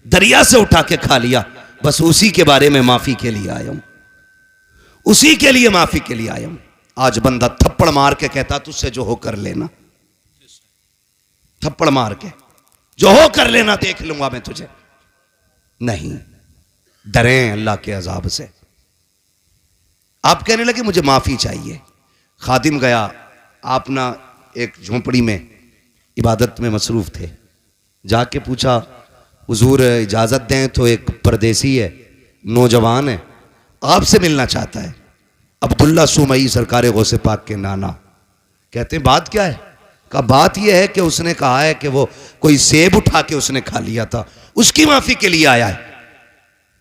Speaker 1: दरिया से उठा के खा लिया, बस उसी के बारे में माफी के लिए आया हूं, उसी के लिए माफी के लिए आया हूं। आज बंदा थप्पड़ मार के कहता तुझसे जो हो कर लेना, थप्पड़ मार के जो हो कर लेना, देख लूंगा मैं तुझे। नहीं, डरे अल्लाह के अजाब से। आप कहने लगे मुझे माफी चाहिए। खादिम गया, आप ना एक झोंपड़ी में इबादत में मसरूफ थे, जाके पूछा हुजूर इजाजत दें तो एक परदेसी है, नौजवान है, आपसे मिलना चाहता है। अब्दुल्ला सुमई सरकार गौसे पाक के नाना कहते हैं बात क्या है? कहा बात यह है कि उसने कहा है कि वो कोई सेब उठा के उसने खा लिया था, उसकी माफी के लिए आया है।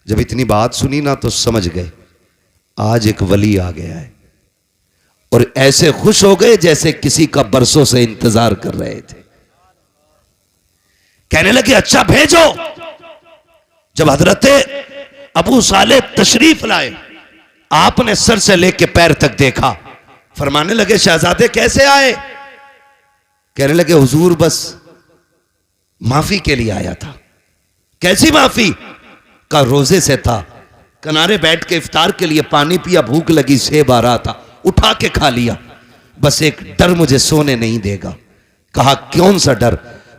Speaker 1: जब इतनी बात सुनी ना तो समझ गए आज एक वली आ गया है, और ऐसे खुश हो गए जैसे किसी का बरसों से इंतजार कर रहे थे। कहने लगे अच्छा भेजो। जब हजरत अबू साले तशरीफ लाए, आपने सर से लेके पैर तक देखा, फरमाने लगे शहजादे कैसे आए? कहने लगे हुजूर बस माफी के लिए आया था। कैसी माफी? का रोजे से था, किनारे बैठ के इफ्तार के लिए पानी पिया, भूख लगी, सेब आ रहा था, उठा के खा लिया। बस एक डर मुझे सोने नहीं देगा। कहा कौन सा डर?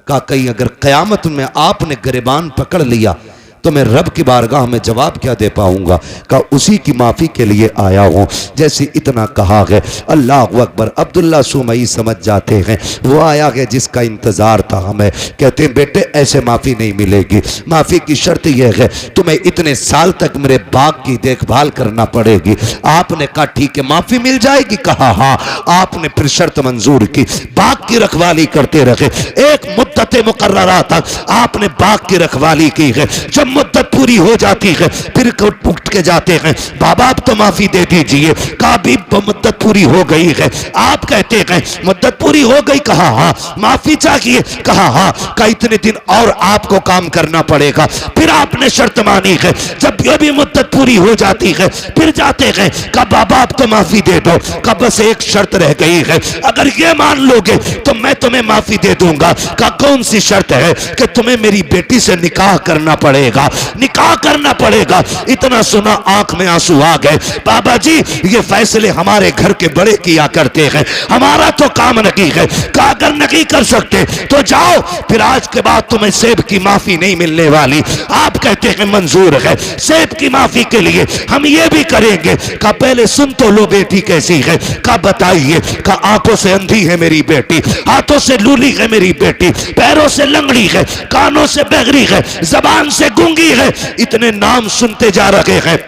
Speaker 1: कहा कहीं अगर कयामत में आपने गिरबान पकड़ लिया तो मैं रब की बारगाह में जवाब क्या दे पाऊंगा? कहा उसी की माफी के लिए आया हूं। जैसे इतना कहा है, अल्लाह अकबर, अब्दुल्ला सुमई समझ जाते हैं वो आया है जिसका इंतजार था हमें। कहते हैं बेटे ऐसे माफी नहीं मिलेगी, माफी की शर्त यह है तुम्हें इतने साल तक मेरे बाग की देखभाल करना पड़ेगी। आपने कहा ठीक है माफी मिल जाएगी? कहा हाँ। आपने फिर शर्त मंजूर की, बाग की रखवाली करते रहे, एक मुद्दत मुकर्ररा तक आपने बाग की रखवाली की है। जब मुद्दत पूरी हो जाती है फिर उठ के जाते हैं बाबा आप तो माफी दे दीजिए। कहा भी मुद्दत पूरी हो गई है। आप कहते हैं मुद्दत पूरी हो गई? कहा हाँ। माफी चाहिए? कहा हाँ। कहा इतने दिन और आपको काम करना पड़ेगा। फिर आपने शर्त मानी है। जब ये भी मुद्दत पूरी हो जाती है फिर जाते हैं। कहा बाबा आप तो माफी दे दो। कहा बस एक शर्त रह गई है, अगर ये मान लोगे तो मैं तुम्हें माफी दे दूंगा। कहा कौन सी शर्त है? कि तुम्हें मेरी बेटी से निकाह करना पड़ेगा, निकाह करना पड़ेगा। इतना सुना आंख में आंसू आ गए। बाबा जी ये फैसले हमारे घर के बड़े किया करते हैं, हमारा तो काम नहीं है। कहा अगर नहीं कर सकते तो जाओ, फिर आज के बाद तुम्हें सेब की माफी नहीं मिलने वाली। आप कहते हैं मंजूर है, सेब की माफी के लिए हम ये भी करेंगे। कहा पहले सुन तो लो बेटी कैसी है। कहा बताइए। कहा आंखों से अंधी है मेरी बेटी, हाथों से लूली है मेरी बेटी, पैरों से लंगड़ी है, कानों से बहरी है, जबान से गूंगी है। इतने नाम सुनते जा रहे हैं,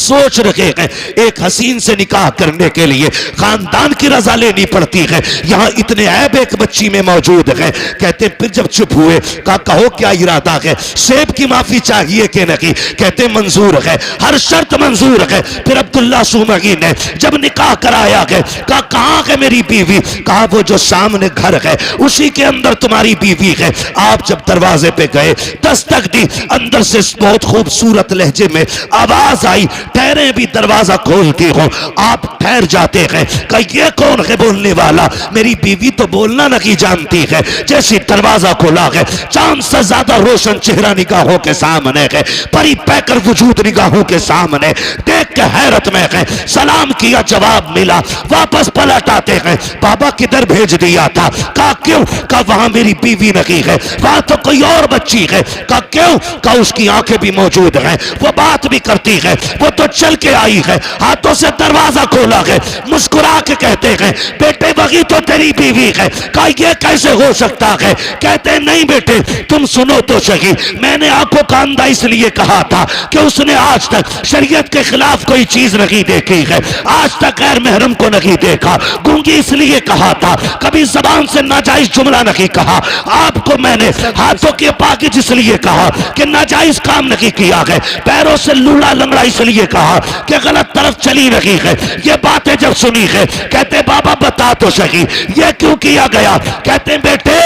Speaker 1: सोच रखे हैं एक हसीन से निकाह करने के लिए खानदान की रजा लेनी पड़ती है, यहाँ इतने ऐब एक बच्ची में मौजूद है। कहते फिर जब चुप हुए कहा कहो क्या इरादा है, सेब की माफी चाहिए कि नहीं? कहते मंजूर है, हर शर्त मंजूर है। फिर अब्दुल्ला सुमगी ने जब निकाह कराया है कहा कहाँ है मेरी बीवी? कहा वो जो सामने घर है उसी के अंदर तुम्हारी बीवी है। आप जब दरवाजे पे गए दस्तक दी, अंदर से बहुत खूबसूरत लहजे में आवाज आई ठहरे भी दरवाजा खोलती हो। आप ठहर जाते हैं, कहा ये कौन है बोलने वाला? मेरी बीवी तो बोलना नहीं जानती है। जैसे दरवाजा खोला है चांद से ज्यादा रोशन चेहरा निगाहों के सामने है, परी पैकर वजूद निगाहों के सामने, देख के हैरत में है। सलाम किया, जवाब मिला, वापस पलट आते हैं बाबा किधर भेज दिया था? कहा क्यों? कहा वहां मेरी बीवी नहीं है, वहां तो कोई और बच्ची है। कहा क्यों? कहा उसकी आंखें भी मौजूद हैं, वो बात भी करती है, वो तो चल के आई है, हाथों से दरवाजा खोला है, मुस्कुरा के कहते हैं बेटे वही तो तेरी बीवी है। कहा ये कैसे हो सकता है? कहते नहीं बेटे तुम सुनो तो सही, मैंने आंखों का अंधा इसलिए कहा था कि उसने आज तक शरीयत के खिलाफ कोई चीज नहीं देखी है, आज तक गैर महरम को नहीं देखा। गूंगी इसलिए कहा था, कभी जबान से नाजायज जुमला नहीं कहा। आपको मैंने हाथों के पाकिज इसलिए कहा कि नाजायज काम नहीं किया है, पैरों से लूड़ा लंगड़ा इसलिए कहा कि गलत तरफ चली रही है। ये बातें जब सुनी है कहते बाबा बता तो सही ये क्यों किया गया? कहते बेटे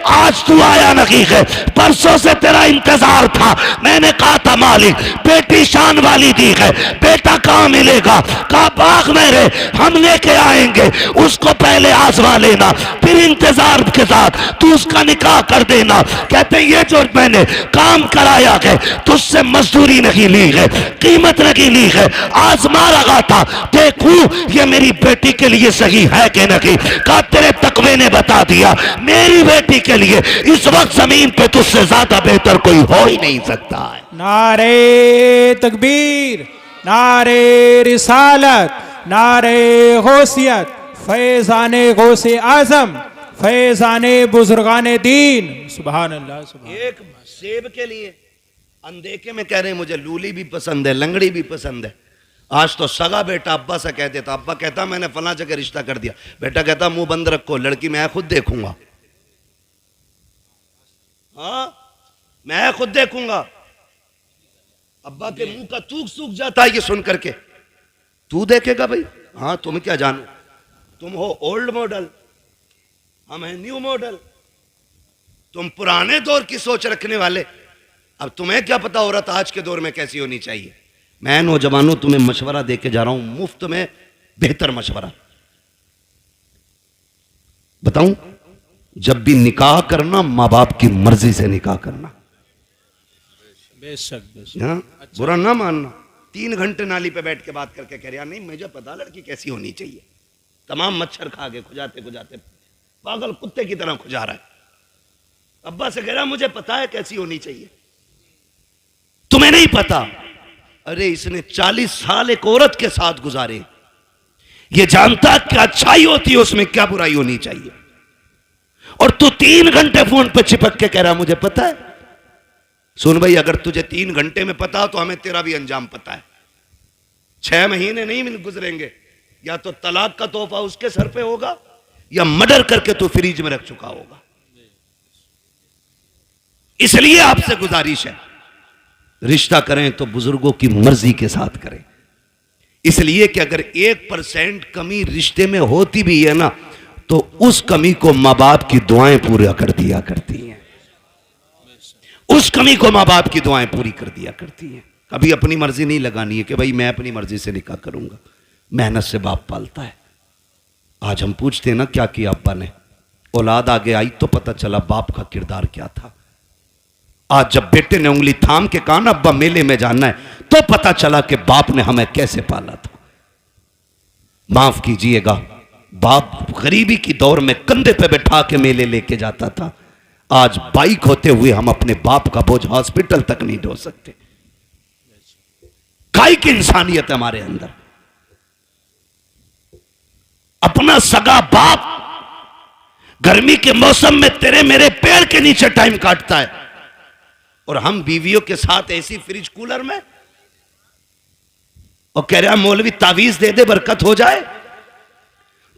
Speaker 1: आज तू आया नहीं है, परसों से तेरा इंतजार था। मैंने कहा था मालिक बेटी शान वाली दी है, बेटा कहां मिलेगा? कहा बाग मेरे हम लेके आएंगे, उसको पहले आजमा लेना, फिर इंतजार के साथ तू उसका निकाह कर देना। कहते ये जो मैंने काम कराया है तुझसे मजदूरी नहीं ली है, कीमत नहीं ली है, आजमा रहा था देखूं ये मेरी बेटी के लिए सही है कि नहीं। कहा तेरे तकवे ने बता दिया मेरी बेटी के लिए इस वक्त जमीन पे तुझसे ज्यादा बेहतर कोई हो ही नहीं सकता है।
Speaker 2: नारे तकबीर, नारे रिसालत, नारे गौसियत, फैज़ाने गौसे आजम, फैज़ाने बुजुर्गाने दीन। सुभान अल्लाह। सुभान।
Speaker 1: एक सेब के लिए अनदेखे में कह रहे हैं मुझे लूली भी पसंद है, लंगड़ी भी पसंद है। आज तो सगा बेटा अब्बा से कहते था, अब्बा कहता मैंने फला जगह रिश्ता कर दिया, बेटा कहता मुंह बंद रखो, लड़की मैं खुद देखूंगा। हाँ मैं खुद देखूंगा। अब्बा के मुंह का तूक सूख जाता है ये सुन करके, तू देखेगा भाई? हाँ तुम क्या जानो, तुम हो ओल्ड मॉडल, हम हैं न्यू मॉडल, तुम पुराने दौर की सोच रखने वाले। अब तुम्हें क्या पता औरत आज के दौर में कैसी होनी चाहिए? मैं नौजवानों तुम्हें मशवरा देके जा रहा हूं, मुफ्त में बेहतर मशवरा। बताऊं, जब भी निकाह करना मां बाप की मर्जी से निकाह करना।
Speaker 2: बेशक बेशक।
Speaker 1: हाँ? अच्छा। बुरा ना मानना। 3 घंटे नाली पे बैठ के बात करके कह रहा नहीं मुझे पता लड़की कैसी होनी चाहिए। तमाम मच्छर खा के खुजाते खुजाते पागल कुत्ते की तरह खुजा रहा है। अब्बा से कह रहा मुझे पता है कैसी होनी चाहिए, तुम्हें नहीं पता। अरे इसने 40 साल एक औरत के साथ गुजारे, ये जानता क्या अच्छाई होती है उसमें, क्या बुराई होनी चाहिए। और तू 3 घंटे फोन पर चिपक के कह रहा मुझे पता है। सुन भाई, अगर तुझे 3 घंटे में पता तो हमें तेरा भी अंजाम पता है। 6 महीने नहीं मिल गुजरेंगे, या तो तलाक का तोहफा उसके सर पे होगा या मर्डर करके तू फ्रिज में रख चुका होगा। इसलिए आपसे गुजारिश है, रिश्ता करें तो बुजुर्गों की मर्जी के साथ करें। इसलिए कि अगर 1% कमी रिश्ते में होती भी है ना, तो उस कमी को मां बाप की दुआएं पूरा कर दिया करती हैं। उस कमी को मां बाप की दुआएं पूरी कर दिया करती हैं। कभी अपनी मर्जी नहीं लगानी है कि भाई मैं अपनी मर्जी से निकाह करूंगा। मेहनत से बाप पालता है। आज हम पूछते हैं ना क्या किया अब्बा ने, औलाद आगे आई तो पता चला बाप का किरदार क्या था। आज जब बेटे ने उंगली थाम के कहा ना अब्बा मेले में जाना है, तो पता चला कि बाप ने हमें कैसे पाला था। माफ कीजिएगा, बाप गरीबी की दौर में कंधे पे बैठा के मेले लेके जाता था। आज बाइक होते हुए हम अपने बाप का बोझ हॉस्पिटल तक नहीं ढो सकते। काय की इंसानियत है हमारे अंदर। अपना सगा बाप गर्मी के मौसम में तेरे मेरे पेड़ के नीचे टाइम काटता है, और हम बीवियों के साथ ऐसी फ्रिज कूलर में। और कह रहा मौलवी तावीज दे दे बरकत हो जाए।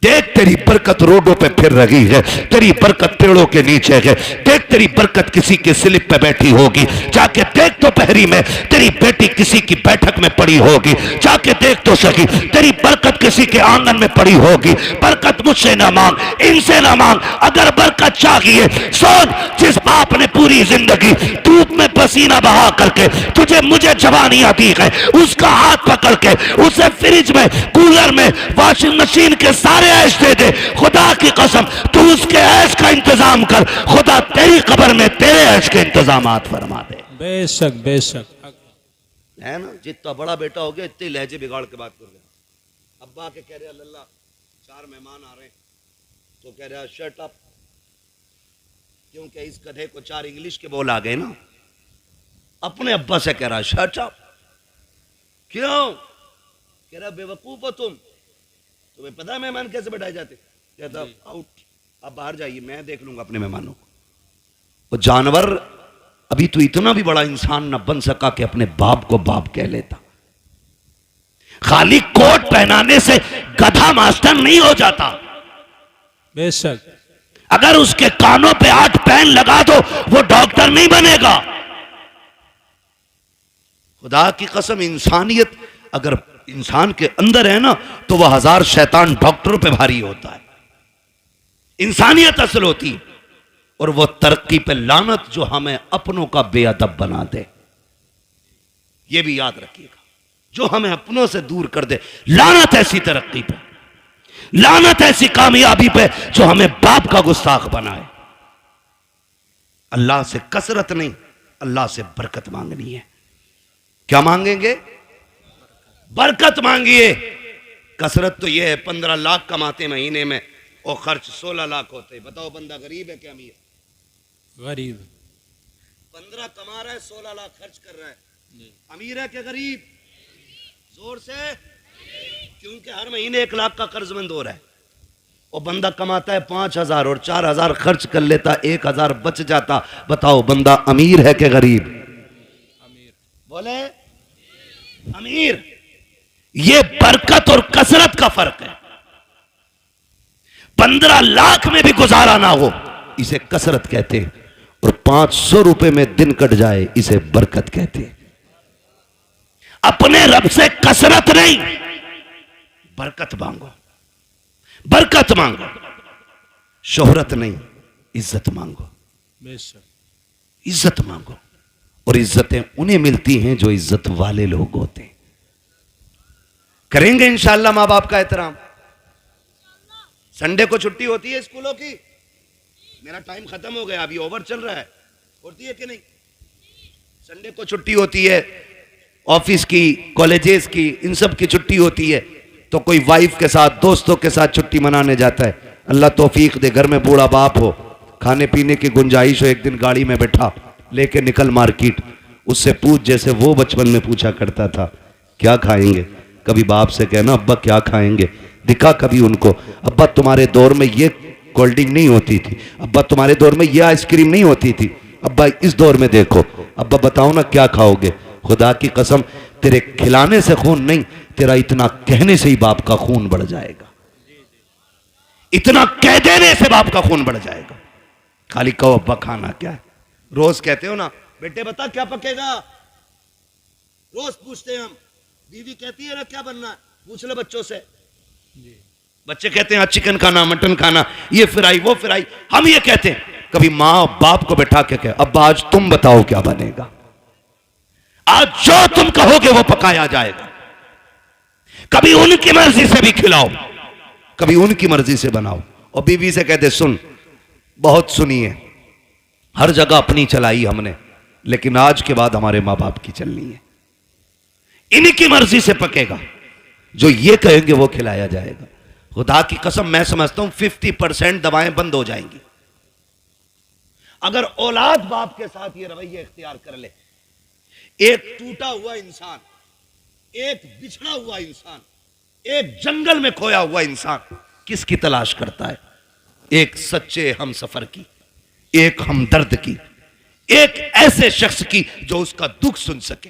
Speaker 1: देख तेरी बरकत रोडों पे फिर रही है, तेरी बरकत पेड़ों के नीचे है। देख तेरी बरकत किसी के स्लिप पे बैठी होगी, जाके देख तो पहरी में तेरी बेटी किसी की बैठक में पड़ी होगी, जाके देख तो सही तेरी बरकत किसी के आंगन में पड़ी होगी। बरकत मुझसे ना मांग, इनसे ना मांग, अगर बरकत चाहिए सोच जिस बाप ने पूरी जिंदगी धूप में पसीना बहा करके तुझे मुझे जवानियां दी है, उसका हाथ पकड़ के उसे फ्रिज में, कूलर में, वॉशिंग मशीन के सारे ऐश दे दे। खुदा की कसम तू उसके ऐश का इंतजाम कर, खुदा तेरी कब्र में तेरे ऐश के इंतजामात फरमा दे।
Speaker 2: बेशक बेशक
Speaker 1: है ना, जितना बड़ा बेटा हो गया इतने लहजे बिगाड़ के बात कर गया। अब्बा के कह रहे अल्लाह 4 मेहमान आ रहे हैं, तो कह रहा शट अप, क्योंकि इस गधे को 4 इंग्लिश के बोल आ गए ना। अपने अब्बा से कह रहा शट अप, क्यों? कह रहा बेवकूफ हो तुम, तुम्हें पता है मेहमान कैसे बैठाए जाते? कहता आउट, आप बाहर जाइए, मैं देख लूंगा अपने मेहमानों को। वो जानवर अभी तो इतना भी बड़ा इंसान न बन सका कि अपने बाप को बाप कह लेता। खाली कोट पहनाने से गधा मास्टर नहीं हो जाता।
Speaker 2: बेशक
Speaker 1: अगर उसके कानों पे 8 पेन लगा दो वो डॉक्टर नहीं बनेगा। खुदा की कसम, इंसानियत अगर इंसान के अंदर है ना तो वह 1000 शैतान डॉक्टरों पे भारी होता है। इंसानियत असल होती, और वो तरक्की पे लानत जो हमें अपनों का बेअदब बना दे। ये भी याद रखिएगा, जो हमें अपनों से दूर कर दे। लानत ऐसी तरक्की पे, लानत ऐसी कामयाबी पे जो हमें बाप का गुस्ताख बनाए। अल्लाह से कसरत नहीं, अल्लाह से बरकत मांगनी है। क्या मांगेंगे? बरकत मांगिए। कसरत तो यह है 15 लाख कमाते महीने में और खर्च 16 लाख होते। बताओ बंदा गरीब है क्या अमीर?
Speaker 2: गरीब।
Speaker 1: 15 कमा रहा है, 16 लाख खर्च कर रहा है, अमीर है क्या गरीब? जोर से, क्योंकि हर महीने 1 लाख का कर्जमंद हो रहा है। और बंदा कमाता है 5000 और 4000 खर्च कर लेता, 1000 बच जाता। बताओ बंदा अमीर है क्या गरीब?
Speaker 2: अमीर।
Speaker 1: बोले अमीर। ये बरकत और कसरत का फर्क है। 15 लाख में भी गुजारा ना हो इसे कसरत कहते हैं, और 500 रुपए में दिन कट जाए इसे बरकत कहते हैं। अपने रब से कसरत नहीं, बरकत मांगो, बरकत मांगो। शोहरत नहीं, इज्जत मांगो, इज्जत मांगो। और इज्जतें उन्हें मिलती हैं जो इज्जत वाले लोग होते हैं। करेंगे इंशाअल्लाह मां बाप का एहतराम। संडे को छुट्टी होती है स्कूलों की। मेरा टाइम खत्म हो गया, अभी ओवर चल रहा है, होती है कि नहीं? संडे को छुट्टी होती है, ऑफिस की, कॉलेजेस की, इन सब की छुट्टी होती है। तो कोई वाइफ के साथ, दोस्तों के साथ छुट्टी मनाने जाता है। अल्लाह तौफीक दे, घर में बूढ़ा बाप हो, खाने पीने की गुंजाइश हो, एक दिन गाड़ी में बैठा, लेके निकल मार्केट, उससे पूछ जैसे वो बचपन में पूछा करता था क्या खाएंगे। कभी बाप से कहना अब्बा क्या खाएंगे, दिखा कभी उनको, अब्बा तुम्हारे दौर में ये कोल्ड ड्रिंक नहीं होती थी, अब्बा तुम्हारे दौर में ये आइसक्रीम नहीं होती थी, अब्बा इस दौर में देखो, अब्बा बताओ ना क्या खाओगे। खुदा की कसम तेरे खिलाने से खून नहीं, तेरा इतना कहने से ही बाप का खून बढ़ जाएगा। इतना कह देने से बाप का खून बढ़ जाएगा। खाली कहो अब्बा खाना क्या है। रोज कहते हो ना बेटे बता क्या पकेगा, रोज पूछते हैं हम। बीवी कहती है ना क्या बनना है, पूछ लो बच्चों से। बच्चे कहते हैं चिकन खाना, मटन खाना, ये फ्राई वो फ्राई। हम ये कहते हैं, कभी माँ बाप को बैठा के कहे अब्बा आज तुम बताओ क्या बनेगा। आज जो तुम कहोगे वो पकाया जाएगा। कभी उनकी मर्जी से भी खिलाओ, कभी उनकी मर्जी से बनाओ। और बीवी से कहते सुन, बहुत सुनी है, हर जगह अपनी चलाई हमने, लेकिन आज के बाद हमारे मां बाप की चलनी है। इनकी मर्जी से पकेगा, जो ये कहेंगे वो खिलाया जाएगा। खुदा की कसम मैं समझता हूं 50% दवाएं बंद हो जाएंगी अगर औलाद बाप के साथ ये रवैया इख्तियार कर ले। एक टूटा हुआ इंसान, एक बिछड़ा हुआ इंसान, एक जंगल में खोया हुआ इंसान किसकी तलाश करता है? एक सच्चे हम सफर की, एक हमदर्द की, एक ऐसे शख्स की जो उसका दुख सुन सके।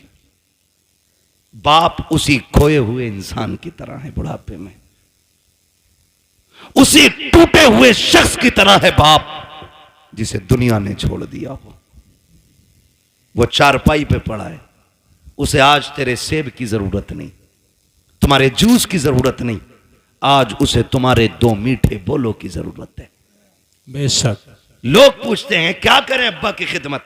Speaker 1: बाप उसी खोए हुए इंसान की तरह है बुढ़ापे में, उसी टूटे हुए शख्स की तरह है बाप जिसे दुनिया ने छोड़ दिया हो। वो चारपाई पे पड़ा है, उसे आज तेरे सेब की जरूरत नहीं, तुम्हारे जूस की जरूरत नहीं, आज उसे तुम्हारे दो मीठे बोलों की जरूरत है।
Speaker 2: बेशक।
Speaker 1: लोग पूछते हैं क्या करें अब्बा की खिदमत,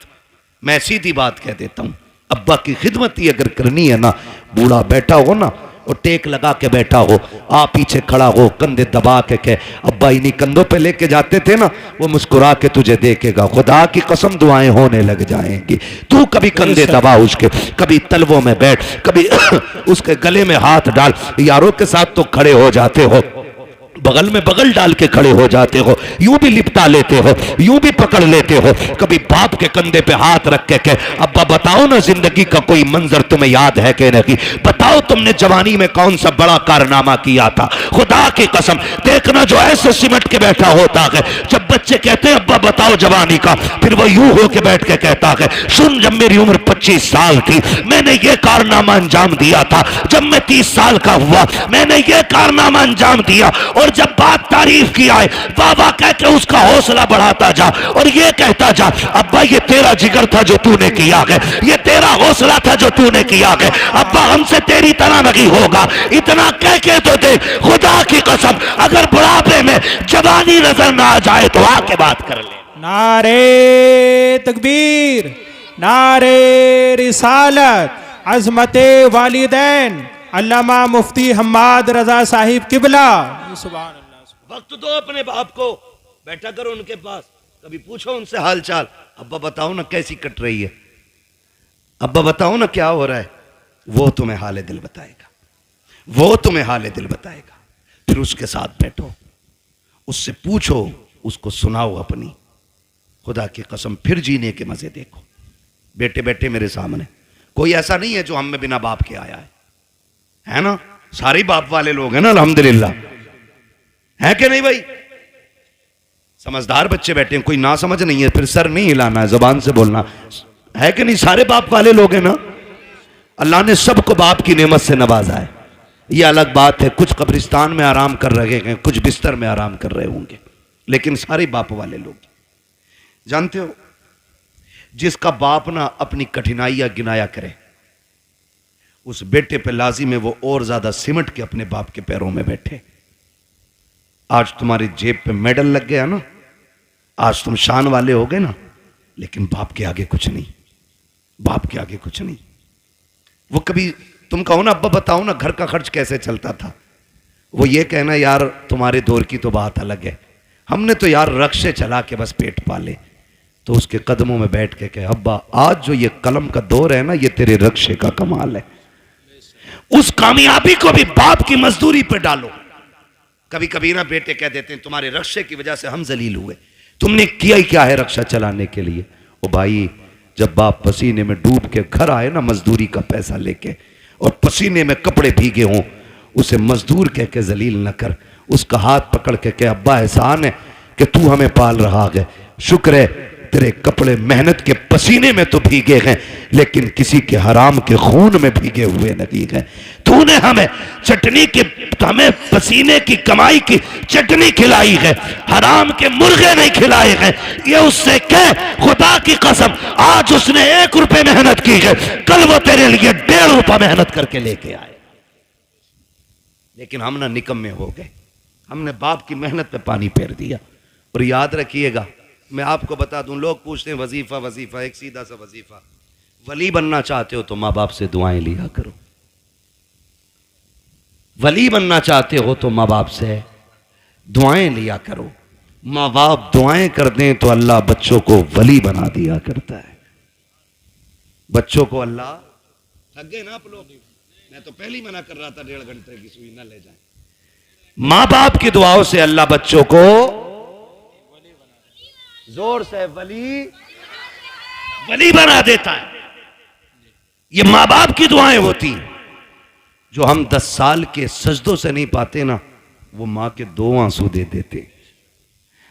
Speaker 1: मैं सीधी बात कह देता हूं, अब्बा की खिदमत ही अगर करनी है ना, बूढ़ा बैठा हो ना और टेक लगा के बैठा हो, आप पीछे खड़ा हो, कंधे दबा के कह अब्बा इन्हीं कंधों पे लेके जाते थे ना, वो मुस्कुरा के तुझे देखेगा, खुदा की कसम दुआएं होने लग जाएंगी। तू कभी कंधे दबा उसके, कभी तलवों में बैठ, कभी उसके गले में हाथ डाल, यारों के साथ तो खड़े हो जाते हो, बगल में बगल डाल के खड़े हो जाते हो, यूं भी लिपटा लेते हो, यूं भी पकड़ लेते हो, कभी बाप के कंधे पे हाथ रख के अब्बा बताओ ना जिंदगी का कोई मंजर तुम्हें याद है कि नहीं, बताओ तुमने जवानी में कौन सा बड़ा कारनामा किया था, खुदा की कसम देखना जो ऐसे सिमट के बैठा होता है, जब बच्चे कहते हैं अब्बा बताओ जवानी का, फिर वो यूं होके बैठ के कहता है सुन जब मेरी उम्र 25 साल थी मैंने ये कारनामा अंजाम दिया था, जब मैं 30 साल का हुआ मैंने ये कारनामा अंजाम दिया, और जब बात तारीफ की आए वाह वाह कह के उसका हौसला बढ़ाता जा और ये कहता जा अब्बा ये तेरा जिगर था जो तूने किया है, ये तेरा हौसला था जो तूने किया है, अब्बा हमसे तेरी तरह नहीं होगा, इतना कह के तो दे, खुदा की कसम अगर बुढ़ापे में जवानी नजर ना आ जाए तो आके बात कर ले।
Speaker 2: नारे तकबीर, नारे रिसालत, अजमते वालिदैन अल्लामा मुफ्ती हम्माद रजा साहिब किबला। सुभान अल्लाह।
Speaker 1: वक्त दो अपने बाप को, बैठा करो उनके पास, कभी पूछो उनसे हाल चाल, अब्बा बताओ ना कैसी कट रही है, अब्बा बताओ ना क्या हो रहा है, वो तुम्हें हाले दिल बताएगा, वो तुम्हें हाले दिल बताएगा। फिर उसके साथ बैठो, उससे पूछो, उसको सुनाओ अपनी, खुदा की कसम फिर जीने के मजे देखो। बेटे बेटे मेरे सामने कोई ऐसा नहीं है जो हम में बिना बाप के आया है ना, सारे बाप वाले लोग हैं ना अल्हम्दुलिल्लाह, है कि नहीं भाई, समझदार बच्चे बैठे हैं, कोई ना समझ नहीं है, फिर सर नहीं हिलाना है, जबान से बोलना है कि नहीं, सारे बाप वाले लोग हैं ना, अल्लाह ने सबको बाप की नेमत से नवाजा है। ये अलग बात है कुछ कब्रिस्तान में आराम कर रहे हैं, कुछ बिस्तर में आराम कर रहे होंगे, लेकिन सारे बाप वाले लोग। जानते हो जिसका बाप ना अपनी कठिनाइयां गिनाया करे, उस बेटे पे लाजिम है वो और ज्यादा सिमट के अपने बाप के पैरों में बैठे। आज तुम्हारी जेब पे मेडल लग गया ना, आज तुम शान वाले हो गए ना, लेकिन बाप के आगे कुछ नहीं, बाप के आगे कुछ नहीं। वो कभी तुम कहो ना अब्बा बताओ ना घर का खर्च कैसे चलता था, वो ये कहना यार तुम्हारे दौर की तो बात अलग है, हमने तो यार रक्शे चला के बस पेट पाले। तो उसके कदमों में बैठ के कहे अब्बा आज जो ये कलम का दौर है ना, ये तेरे रक्शे का कमाल है, उस कामयाबी को भी बाप की मजदूरी पे डालो। कभी कभी ना बेटे कह देते हैं तुम्हारे रक्शे की वजह से हम जलील हुए, तुमने किया ही क्या है रक्षा चलाने के लिए। ओ भाई जब बाप पसीने में डूब के घर आए ना मजदूरी का पैसा लेके, और पसीने में कपड़े भीगे हों, उसे मजदूर कह के जलील न कर, उसका हाथ पकड़ के कह अब्बा एहसान है कि तू हमें पाल रहा है, शुक्र है तेरे कपड़े मेहनत के पसीने में तो भीगे हैं, लेकिन किसी के हराम के खून में भीगे हुए नहीं हैं। तूने हमें चटनी के, हमें पसीने की कमाई की चटनी खिलाई है, हराम के मुर्गे नहीं खिलाए हैं। ये उससे कह खुदा की कसम आज उसने 1 रुपए मेहनत की है, कल वो तेरे लिए 1.5 रुपया मेहनत करके लेके आए। लेकिन हम ना निकम्मे हो गए, हमने बाप की मेहनत पे पानी फेर दिया। और याद रखिएगा मैं आपको बता दूं, लोग पूछते हैं वजीफा वजीफा, एक सीधा सा वजीफा, वली बनना चाहते हो तो माँ बाप से दुआएं लिया करो, वली बनना चाहते हो तो माँ बाप से दुआएं लिया करो। माँ बाप दुआएं कर दें तो अल्लाह बच्चों को वली बना दिया करता है। बच्चों को अल्लाह, थक गए ना आप लोग, मैं तो पहले ही मना कर रहा था 1.5 घंटे की सुई ना ले जाए। माँ बाप की दुआओं से अल्लाह बच्चों को, जोर से वली बना देता है। ये माँ बाप की दुआएं होती हैं। जो हम 10 साल के सजदों से नहीं पाते ना, वो माँ के 2 आंसू दे देते,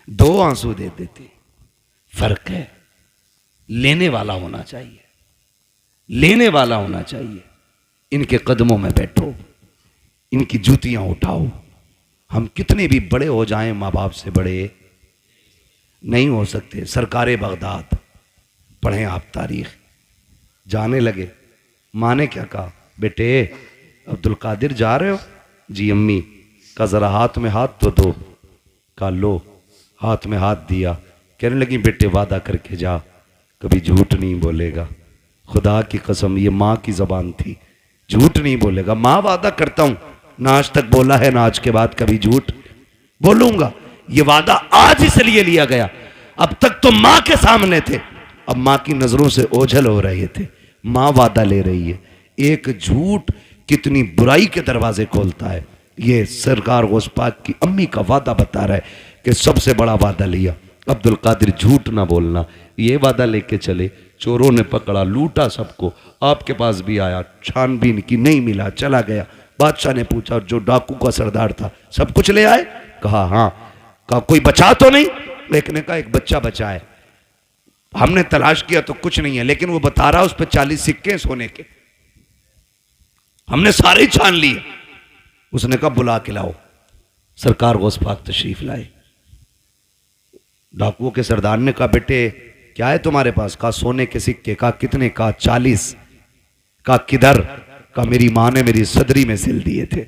Speaker 1: 2 आंसू दे देते। फर्क है, लेने वाला होना चाहिए, लेने वाला होना चाहिए। इनके कदमों में बैठो, इनकी जूतियां उठाओ। हम कितने भी बड़े हो जाएं, माँ बाप से बड़े नहीं हो सकते। सरकारे बगदाद पढ़ें आप तारीख। जाने लगे, माँ ने क्या कहा, बेटे अब्दुल कादिर जा रहे हो? जी अम्मी। का जरा हाथ में हाथ तो दो। का लो, हाथ में हाथ दिया। कहने लगी बेटे वादा करके जा, कभी झूठ नहीं बोलेगा। खुदा की कसम, ये माँ की जबान थी, झूठ नहीं बोलेगा। माँ वादा करता हूं, ना आज तक बोला है ना आज के बाद कभी झूठ बोलूंगा। ये वादा आज इसलिए लिया गया, अब तक तो माँ के सामने थे, अब माँ की नजरों से ओझल हो रहे थे। माँ वादा ले रही है। एक झूठ कितनी बुराई के दरवाजे खोलता है। ये सरकार गौस पाक की अम्मी का वादा बता रहा है कि सबसे बड़ा वादा लिया, अब्दुल कादिर झूठ ना बोलना। ये वादा लेके चले, चोरों ने पकड़ा, लूटा सबको। आपके पास भी आया, छानबीन की, नहीं मिला, चला गया। बादशाह ने पूछा, जो डाकू का सरदार था सब कुछ ले आए? कहा हाँ। कहा कोई बचा तो नहीं? एक ने कहा एक बच्चा बचा है, हमने तलाश किया तो कुछ नहीं है, लेकिन वो बता रहा उस पर 40 सिक्के सोने के, हमने सारे ही छान लिए। उसने कहा बुला के लाओ। सरकार गौस पाक तशरीफ लाए। डाकुओं के सरदार ने कहा बेटे क्या है तुम्हारे पास? कहा सोने के सिक्के। कहा कितने? कहा 40। कहा किधर? कहा मेरी मां ने मेरी सदरी में सिल दिए थे,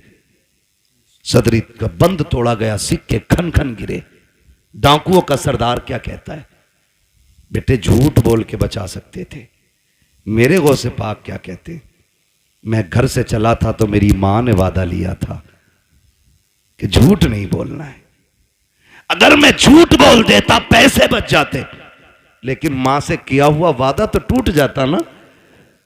Speaker 1: सदरी का बंद तोड़ा गया, सिक्के खन खन गिरे। डाकुओं का सरदार क्या कहता है, बेटे झूठ बोल के बचा सकते थे। मेरे गौसे पाक क्या कहते, मैं घर से चला था तो मेरी मां ने वादा लिया था कि झूठ नहीं बोलना है। अगर मैं झूठ बोल देता पैसे बच जाते, लेकिन मां से किया हुआ वादा तो टूट जाता ना।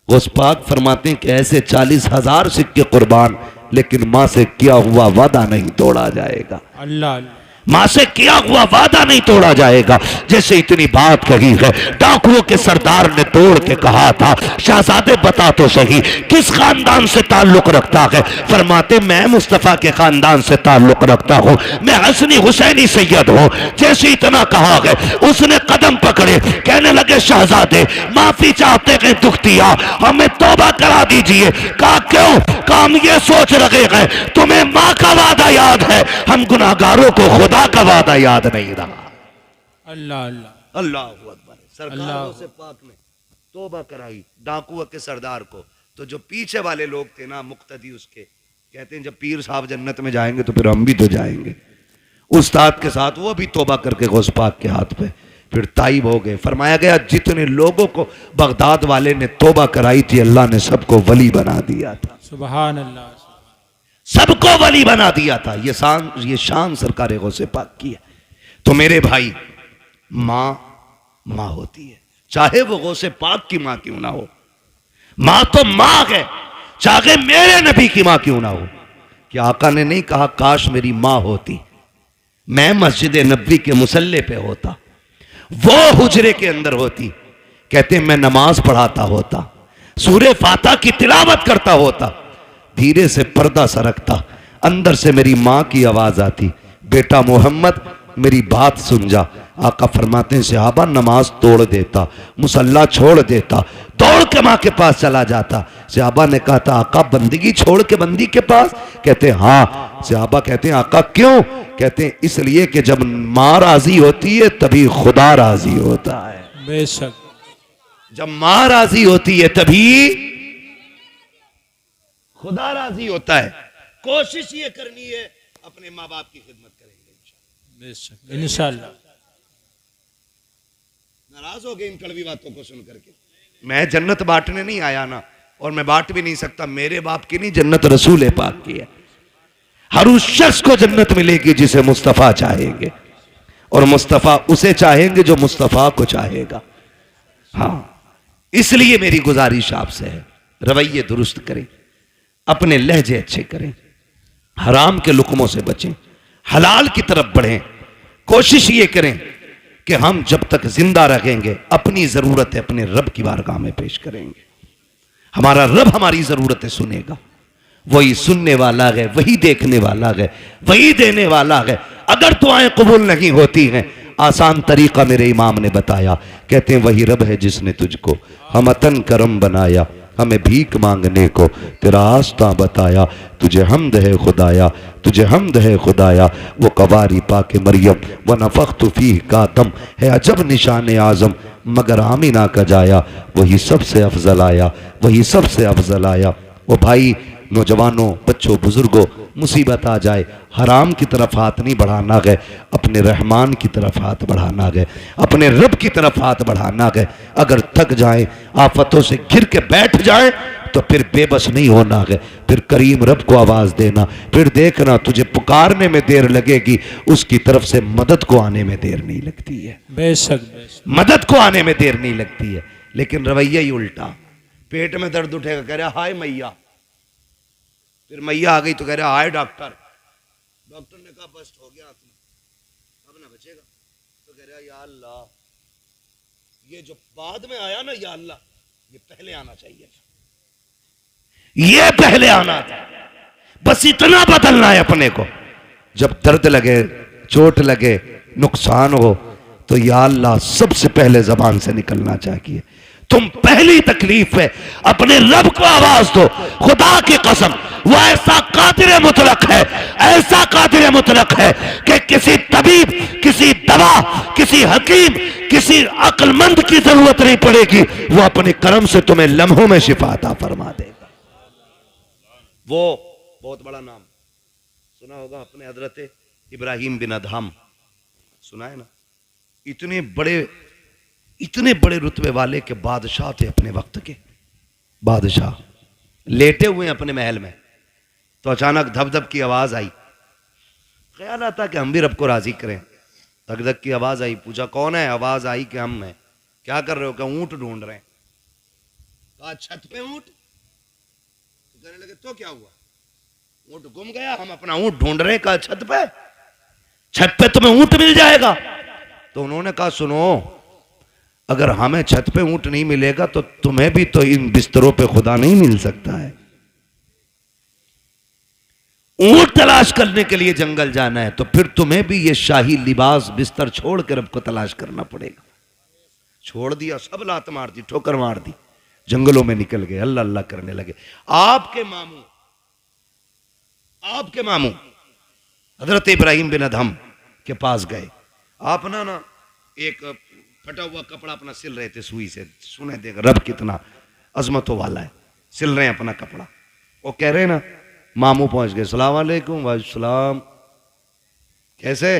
Speaker 1: गौस पाक फरमाते हैं कि ऐसे 40,000 सिक्के कुर्बान, लेकिन मां से किया हुआ वादा नहीं तोड़ा जाएगा।
Speaker 2: अल्लाह
Speaker 1: मां से किया हुआ वादा नहीं तोड़ा जाएगा। जैसे इतनी बात कही है, डाकुओं के सरदार ने तोड़ के कहा था, शहजादे बता तो सही किस खानदान से ताल्लुक रखता है? फरमाते मैं मुस्तफा के खानदान से ताल्लुक रखता हूं, मैं हसनी हुसैनी सैयद हूं। जैसे इतना कहा है, उसने कदम पकड़े, कहने लगे शहजादे माफी चाहते हैं, दुख दिया, हमें तौबा करा दीजिए। कहा क्यों? कहा हम ये सोच रहे हैं तुम्हें मां का वादा याद है, हम गुनाहगारों को खुदा का वादा याद नहीं रहा।
Speaker 2: अल्लाह अल्लाह
Speaker 1: अल्लाह अकबर। सरकारों से पाक ने तौबा कराई डाकुओं के सरदार को। तो जो पीछे वाले लोग थे ना मुक्तदी उसके, कहते हैं जब पीर साहब जन्नत में जाएंगे तो फिर हम भी तो जाएंगे। उस्ताद के साथ वो भी तौबा करके गौस पाक के हाथ पे फिर ताइब हो गए। फरमाया गया जितने लोगों को बगदाद वाले ने तौबा कराई थी, अल्लाह ने सबको वली बना दिया था।
Speaker 2: सुभान अल्लाह,
Speaker 1: सबको वली बना दिया था। ये शान सरकार गौसे पाक की है। तो मेरे भाई, मां होती है, चाहे वो गौसे पाक की मां क्यों ना हो। मां तो मां है, चाहे मेरे नबी की मां क्यों ना हो। कि आका ने नहीं कहा काश मेरी मां होती, मैं मस्जिद नबी के मुसल्ले पे होता, वो हुजरे के अंदर होती, कहते मैं नमाज पढ़ाता होता, सूरे फाता की तिलावत करता होता, धीरे से पर्दा सरकता, अंदर से मेरी मां की आवाज आती, बेटा मोहम्मद मेरी बात सुन जा। आका फरमाते हैं सहाबा नमाज तोड़ देता, मुसल्ला छोड़ देता, दौड़ के मां के पास चला जाता। सहाबा ने कहा था आका बंदगी छोड़ के बंदी के पास? कहते हैं हाँ। सहाबा कहते हैं आका क्यों? कहते हैं इसलिए कि जब मां राजी होती है तभी खुदा राजी होता है।
Speaker 2: बेशक
Speaker 1: जब मां राजी होती है तभी खुदा राजी होता है। कोशिश ये करनी है अपने माँ बाप की खिदमत करेंगे
Speaker 2: बेशक इंशाअल्लाह।
Speaker 1: नाराज हो गए इन कड़वी बातों को सुन करके। मैं जन्नत बांटने नहीं आया ना, और मैं बांट भी नहीं सकता। मेरे बाप की नहीं, जन्नत रसूल पाक की है। हर उस शख्स को जन्नत मिलेगी जिसे मुस्तफा चाहेंगे, और मुस्तफा उसे चाहेंगे जो मुस्तफा को चाहेगा। हाँ, इसलिए मेरी गुजारिश आपसे है रवैये दुरुस्त करें, अपने लहजे अच्छे करें, हराम के लुकमों से बचें, हलाल की तरफ बढ़ें। कोशिश ये करें कि हम जब तक जिंदा रहेंगे अपनी जरूरतें अपने रब की बारगाह में पेश करेंगे। हमारा रब हमारी जरूरतें सुनेगा। वही सुनने वाला है, वही देखने वाला है, वही देने वाला है। अगर दुआएं कबूल नहीं होती हैं, आसान तरीका मेरे इमाम ने बताया। कहते हैं वही रब है जिसने तुझको हमतन करम बनाया, हमें भीख मांगने को, तेरा आस्था बताया। तुझे हमद है खुदाया, तुझे हमद है खुदाया। वो कवारी पाके मरियम व नफ़ख्तु फीह का दम है अजब निशान आज़म, मगर आमिना का जाया वही सबसे अफजल आया, वही सबसे अफजल आया। वो भाई नौजवानों, बच्चों, बुजुर्गों, मुसीबत आ जाए हराम की तरफ हाथ नहीं बढ़ाना गए, अपने रहमान की तरफ हाथ बढ़ाना गए, अपने रब की तरफ हाथ बढ़ाना गए। अगर थक जाए, आफतों से घिर के बैठ जाए तो फिर बेबस नहीं होना गए, फिर करीम रब को आवाज देना। फिर देखना तुझे पुकारने में देर लगेगी, उसकी तरफ से मदद को आने में देर नहीं लगती है।
Speaker 2: बेशक बेशक।
Speaker 1: मदद को आने में देर नहीं लगती है। लेकिन रवैया ही उल्टा, पेट में दर्द उठेगा कह रहा हाय मैया, फिर मैया आ गई तो कह रहा हाय डॉक्टर। डॉक्टर ने कहा बस हो गया अब ना बचेगा, तो कह रहा या अल्लाह, ये जो बाद में आया ना या अल्लाह, ये पहले आना चाहिए था, ये पहले आना था। बस इतना बदलना है अपने को। जब दर्द लगे, चोट लगे, नुकसान हो, तो या अल्लाह सबसे पहले जबान से निकलना चाहिए। तुम पहली तकलीफ है अपने रब को आवाज दो। खुदा की कसम वो ऐसा कादिर मुतलक है, ऐसा कादिर मुतलक है कि किसी तबीब, किसी दवा, किसी हकीम, किसी अक्लमंद की जरूरत नहीं पड़ेगी। वो अपने करम से तुम्हें लम्हों में शिफा अता फरमा देगा। वो बहुत बड़ा नाम सुना होगा अपने हजरत इब्राहिम बिन अदहम, सुना है ना? इतने बड़े रुतबे वाले के बादशाह थे अपने वक्त के बादशाह। लेटे हुए अपने महल में तो अचानक धब धब की आवाज आई। ख्याल आता कि हम भी रब को राजी करें। धक धक की आवाज आई, पूछा कौन है? आवाज आई कि हम हैं। क्या कर रहे हो? क्या ऊंट ढूंढ रहे हैं। कहा छत पे ऊंट। तो कहने लगे तो क्या हुआ? ऊंट गुम गया, हम अपना ऊंट ढूंढ रहे हैं। कहा छत पे तुम्हें ऊंट मिल जाएगा। तो उन्होंने कहा सुनो, अगर हमें छत पे ऊंट नहीं मिलेगा तो तुम्हें भी तो इन बिस्तरों पे खुदा नहीं मिल सकता है। ऊंट तलाश करने के लिए जंगल जाना है तो फिर तुम्हें भी ये शाही लिबास बिस्तर छोड़ कर रब को तलाश करना पड़ेगा। छोड़ दिया, सब लात मार दी, ठोकर मार दी, जंगलों में निकल गए, अल्लाह अल्लाह करने लगे। आपके मामू हजरत इब्राहिम बिन अदहम के पास गए। आप ना एक फटा हुआ कपड़ा अपना सिल रहे थे सुई से। सुने देख रब कितना अजमतों वाला है, सिल रहे हैं अपना कपड़ा। वो कह रहे ना, मामू पहुंच गए, सलाम वालेकुम। वालेकुम, कैसे?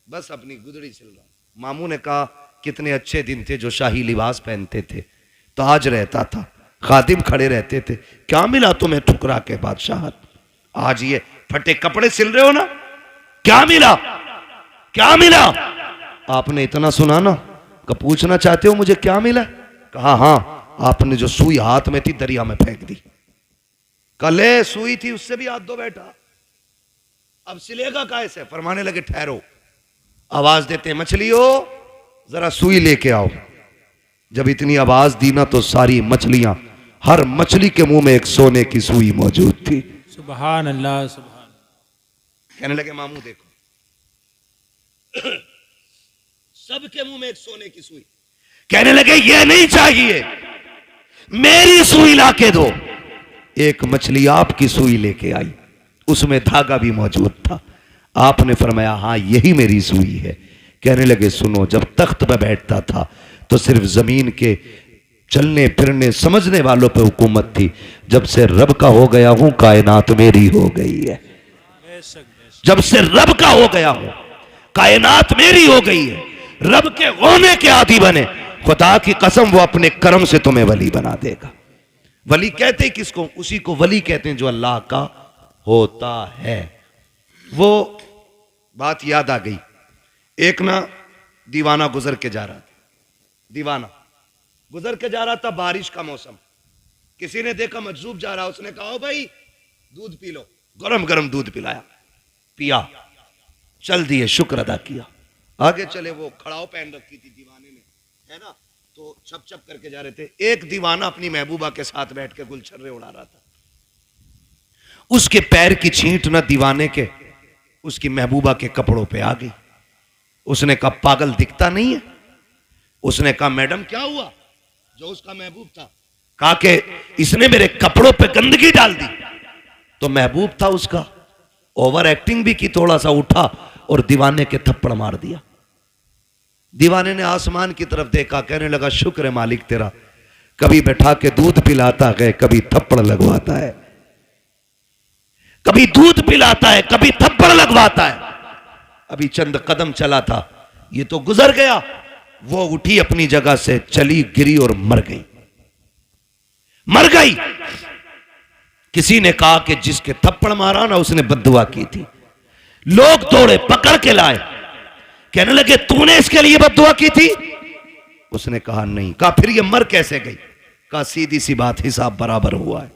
Speaker 1: बस अपनी गुदड़ी सिल रहा। मामू ने कहा कितने अच्छे दिन थे जो शाही लिबास पहनते थे, ताज रहता था, खादिम खड़े रहते थे, क्या मिला तुम्हें ठुकरा के बादशाह? आज ये फटे कपड़े सिल रहे हो ना, क्या मिला? क्या मिला? आपने इतना सुना ना, कि पूछना चाहते हो मुझे क्या मिला? कहा हाँ, आपने जो सुई हाथ में थी दरिया में फेंक दी। कले सुई थी उससे भी हाथ धो बैठा, अब सिलेगा कैसे? फरमाने लगे ठहरो, आवाज देते मछलियों जरा सुई लेके आओ। जब इतनी आवाज दी ना तो सारी मछलियां, हर मछली के मुंह में एक सोने की सुई मौजूद थी।
Speaker 2: सुभान अल्लाह सुभान।
Speaker 1: कहने लगे मामू देखो, सबके मुंह में एक सोने की सुई। कहने लगे ये नहीं चाहिए, मेरी सुई लाके दो। एक मछली आपकी सुई लेके आई, उसमें धागा भी मौजूद था। आपने फरमाया हाँ यही मेरी सुई है। कहने लगे सुनो, जब तख्त पर बैठता था तो सिर्फ जमीन के चलने फिरने समझने वालों पे हुकूमत थी। जब से रब का हो गया हूं, कायनात मेरी हो गई है। जब से रब का हो गया हूं, कायनात मेरी हो गई है। रब के होने के आदी बने, खुदा की कसम वो अपने करम से तुम्हें वली बना देगा। वली कहते हैं किसको? उसी को वली कहते हैं जो अल्लाह का होता है। वो बात याद आ गई, एक ना दीवाना गुजर के जा रहा था। दीवाना गुजर के जा रहा था, बारिश का मौसम। किसी ने देखा मजजूब जा रहा, उसने कहा ओ भाई दूध पी लो। गरम गरम दूध पिलाया, पिया, चल दिए, शुक्र अदा किया, आगे चले। वो खड़ाव पहन रखी थी दीवाने ने, है ना, तो छप छप करके जा रहे थे। एक दीवाना अपनी महबूबा के साथ बैठ के गुलछर्रे उड़ा रहा था। उसके पैर की छींट ना दीवाने के, उसकी महबूबा के कपड़ों पे आ गई। उसने कहा पागल दिखता नहीं है? उसने कहा मैडम क्या हुआ? जो उसका महबूब था, कहा कि इसने मेरे कपड़ों पे गंदगी डाल दी। तो महबूब था उसका, ओवर एक्टिंग भी की, थोड़ा सा उठा और दीवाने के थप्पड़ मार दिया। दीवाने ने आसमान की तरफ देखा, कहने लगा शुक्र है मालिक तेरा, कभी बैठा के दूध पिलाता है, कभी थप्पड़ लगवाता है, कभी दूध पिलाता है, कभी थप्पड़ लगवाता है। अभी चंद कदम चला था, ये तो गुजर गया। वो उठी अपनी जगह से, चली, गिरी और मर गई। मर गई। किसी ने कहा कि जिसके थप्पड़ मारा ना उसने बद्दुआ की थी। लोग दौड़े, पकड़ के लाए, कहने लगे तूने इसके लिए बद्दुआ की थी? उसने कहा नहीं। कहा फिर ये मर कैसे गई? कहा सीधी सी बात, हिसाब बराबर हुआ है।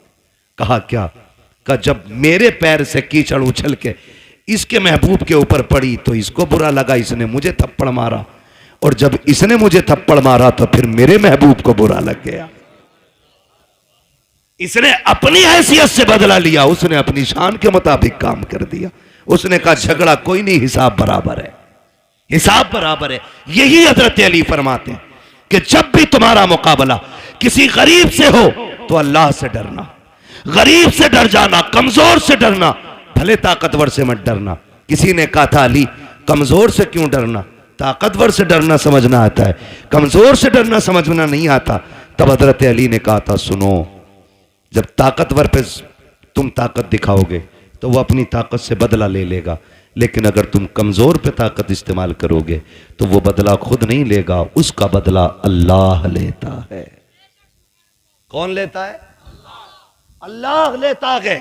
Speaker 1: कहा क्या? कहा जब मेरे पैर से कीचड़ उछल के इसके महबूब के ऊपर पड़ी तो इसको बुरा लगा, इसने मुझे थप्पड़ मारा, और जब इसने मुझे थप्पड़ मारा तो फिर मेरे महबूब को बुरा लग गया। इसने अपनी हैसियत से बदला लिया, उसने अपनी शान के मुताबिक काम कर दिया। उसने कहा झगड़ा कोई नहीं, हिसाब बराबर है, हिसाब बराबर है। यही हजरत अली फरमाते हैं कि जब भी तुम्हारा मुकाबला किसी गरीब से हो तो अल्लाह से डरना, गरीब से डर जाना, कमजोर से डरना, भले ताकतवर से मत डरना। किसी ने कहा था अली कमजोर से क्यों डरना? ताकतवर से डरना समझना आता है, कमजोर से डरना समझना नहीं आता। तब हजरत अली ने कहा था सुनो, जब ताकतवर पे तुम ताकत दिखाओगे तो वो अपनी ताकत से बदला ले लेगा, लेकिन अगर तुम कमजोर पे ताकत इस्तेमाल करोगे तो वो बदला खुद नहीं लेगा, उसका बदला अल्लाह लेता है। कौन लेता है? अल्लाह लेता है।